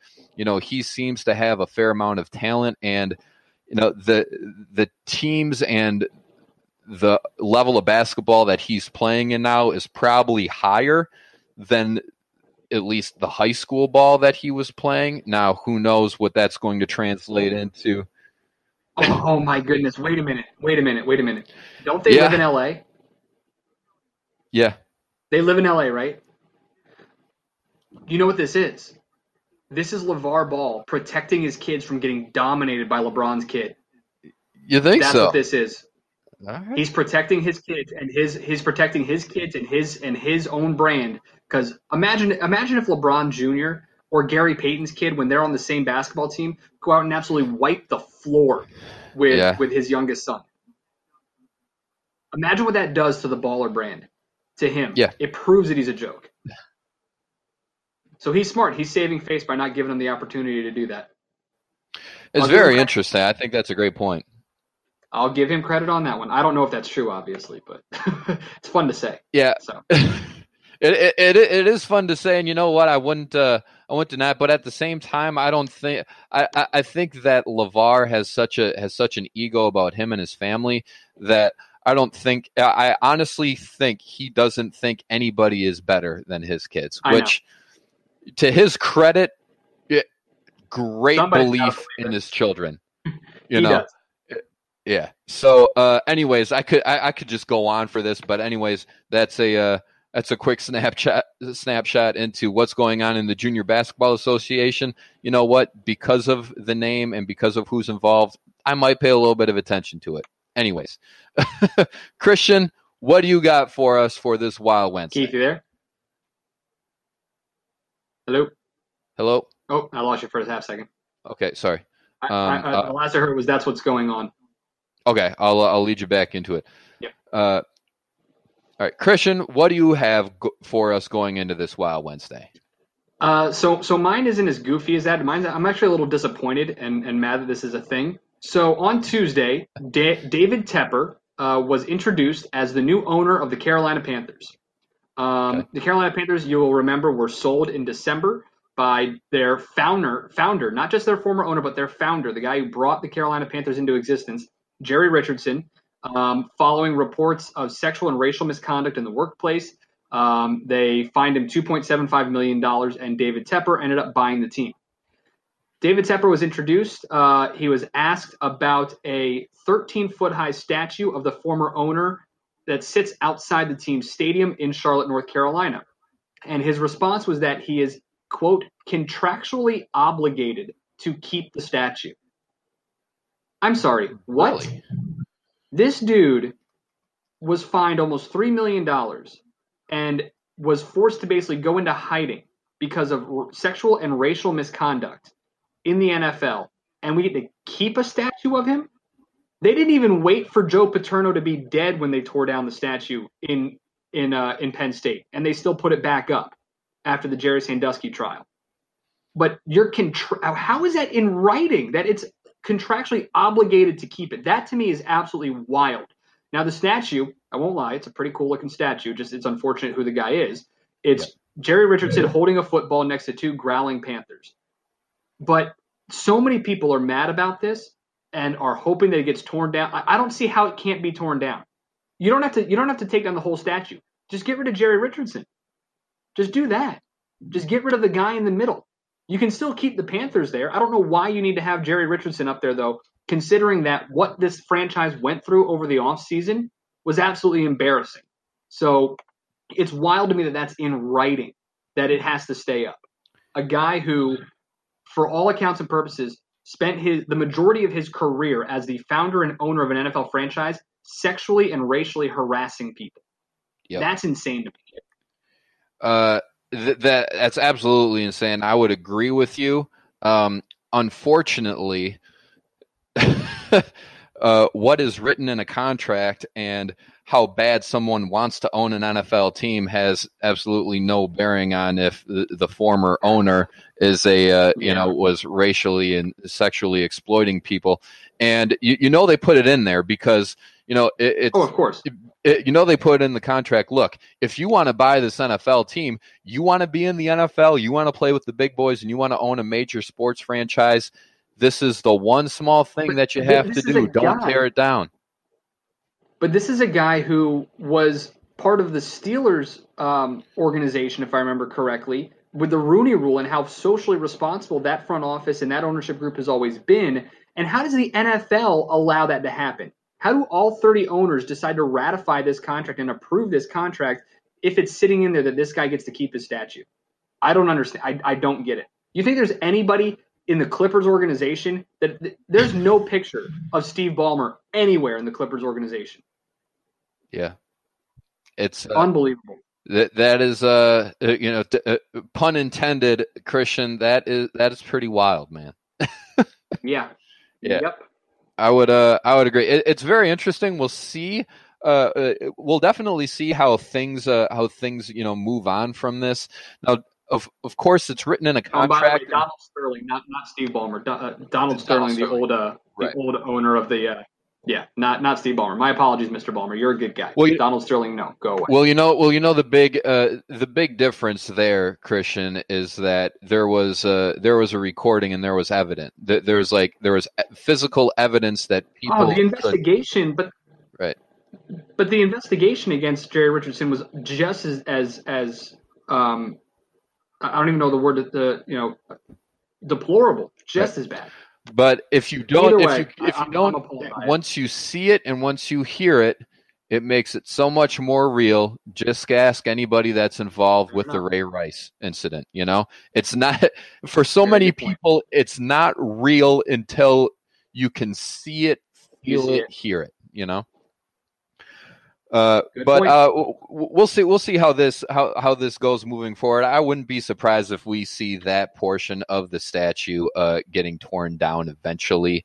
he seems to have a fair amount of talent, and the teams and the level of basketball that he's playing in now is probably higher than at least the high school ball that he was playing. Now, who knows what that's going to translate into. Oh my goodness. Wait a minute. Don't they live in LA? Yeah. They live in LA, right? You know what this is? This is LeVar Ball protecting his kids from getting dominated by LeBron's kid. You think so? That's what this is. Right. He's protecting his kids, and he's protecting his kids and his own brand. Because imagine if LeBron Jr. or Gary Payton's kid, when they're on the same basketball team, go out and absolutely wipe the floor with his youngest son. Imagine what that does to the Baller brand, to him. Yeah. It proves that he's a joke. So he's smart. He's saving face by not giving him the opportunity to do that. It's very interesting. I think that's a great point. I'll give him credit on that one. I don't know if that's true, obviously, but it's fun to say. Yeah. So. It is fun to say, and you know what? I wouldn't deny it, but at the same time, I don't think I think that LeVar has such an ego about him and his family that I honestly think he doesn't think anybody is better than his kids. Which, to his credit, great belief in his children. You know. Does. Yeah. So, anyways, I could just go on for this, but anyways, that's a quick snapshot into what's going on in the Junior Basketball Association. You know what? Because of the name and because of who's involved, I might pay a little bit of attention to it. Anyways, Christian, what do you got for us for this Wild Wednesday? Keith, you there? Hello? Oh, I lost you for a half second. Okay, sorry. The last I heard was that's what's going on. Okay, I'll lead you back into it. Yep. All right, Christian, what do you have for us going into this Wild Wednesday? So mine isn't as goofy as that. I'm actually a little disappointed and mad that this is a thing. So on Tuesday, David Tepper was introduced as the new owner of the Carolina Panthers. Okay. The Carolina Panthers, you will remember, were sold in December by their founder, not just their former owner, but their founder, the guy who brought the Carolina Panthers into existence, Jerry Richardson. Following reports of sexual and racial misconduct in the workplace, they fined him $2.75 million, and David Tepper ended up buying the team. David Tepper was introduced. He was asked about a 13-foot-high statue of the former owner that sits outside the team's stadium in Charlotte, North Carolina. And his response was that he is, quote, contractually obligated to keep the statue. I'm sorry, what? Really? This dude was fined almost $3 million and was forced to basically go into hiding because of sexual and racial misconduct in the NFL, and we get to keep a statue of him? They didn't even wait for Joe Paterno to be dead when they tore down the statue in Penn State, and they still put it back up after the Jerry Sandusky trial. But how is that in writing that it's contractually obligated to keep it? That to me is absolutely wild. Now the statue, I won't lie, it's a pretty cool looking statue. Just it's unfortunate who the guy is. It's Jerry Richardson holding a football next to two growling panthers. But so many people are mad about this and are hoping that it gets torn down. I don't see how it can't be torn down. You don't have to take down the whole statue. Just get rid of Jerry Richardson. Just do that. Just get rid of the guy in the middle. You can still keep the Panthers there. I don't know why you need to have Jerry Richardson up there, though, considering that what this franchise went through over the offseason was absolutely embarrassing. So it's wild to me that that's in writing, that it has to stay up. A guy who, for all accounts and purposes, spent the majority of his career as the founder and owner of an NFL franchise sexually and racially harassing people. Yep. That's insane to me. That's absolutely insane. I would agree with you. Unfortunately, what is written in a contract and how bad someone wants to own an NFL team has absolutely no bearing on if the former owner is was racially and sexually exploiting people. And they put it in there because it's of course. They put in the contract, look, if you want to buy this NFL team, you want to be in the NFL, you want to play with the big boys, and you want to own a major sports franchise, this is the one small thing that you have to do. Don't tear it down. But this is a guy who was part of the Steelers organization, if I remember correctly, with the Rooney Rule and how socially responsible that front office and that ownership group has always been. And how does the NFL allow that to happen? How do all 30 owners decide to ratify this contract and approve this contract if it's sitting in there that this guy gets to keep his statue? I don't understand. I don't get it. You think there's anybody in the Clippers organization there's no picture of Steve Ballmer anywhere in the Clippers organization? Yeah. It's unbelievable. That is, pun intended, Christian. That is pretty wild, man. Yeah. Yeah. Yep. I would agree. It's very interesting. We'll see. We'll definitely see how things move on from this. Now, of course, it's written in a contract. By the way, Donald Sterling, not Steve Ballmer. Donald Sterling, the old owner of the. Not Steve Ballmer. My apologies, Mr. Ballmer. You're a good guy. Well, Donald Sterling, no, go away. Well, the big difference there, Christian, is that there was a recording and there was evidence. There was physical evidence that people. Oh, the investigation, but the investigation against Jerry Richardson was just as I don't even know the word deplorable, just as bad. But if you don't, once you see it and once you hear it, it makes it so much more real. Just ask anybody that's involved with the Ray Rice incident. It's not for so many people. It's not real until you can see it, feel it, hear it. We'll see how this goes moving forward. I wouldn't be surprised if we see that portion of the statue getting torn down eventually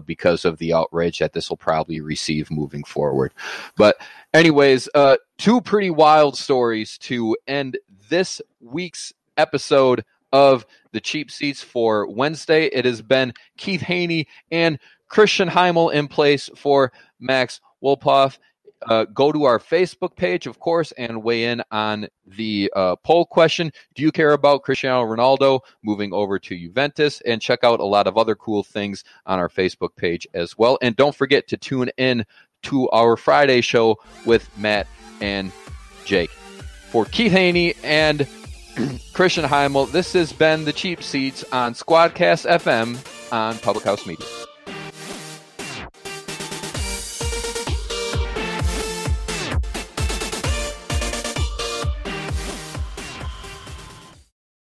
because of the outrage that this will probably receive moving forward. But anyways, two pretty wild stories to end this week's episode of the Cheap Seats for Wednesday. It has been Keith Hoehne and Christian Heimall in place for Max Wolpoff. Go to our Facebook page, of course, and weigh in on the poll question. Do you care about Cristiano Ronaldo moving over to Juventus? And check out a lot of other cool things on our Facebook page as well. And don't forget to tune in to our Friday show with Matt and Jake. For Keith Hoehne and Christian Heimall. This has been the Cheap Seats on Squadcast FM on Public House Media.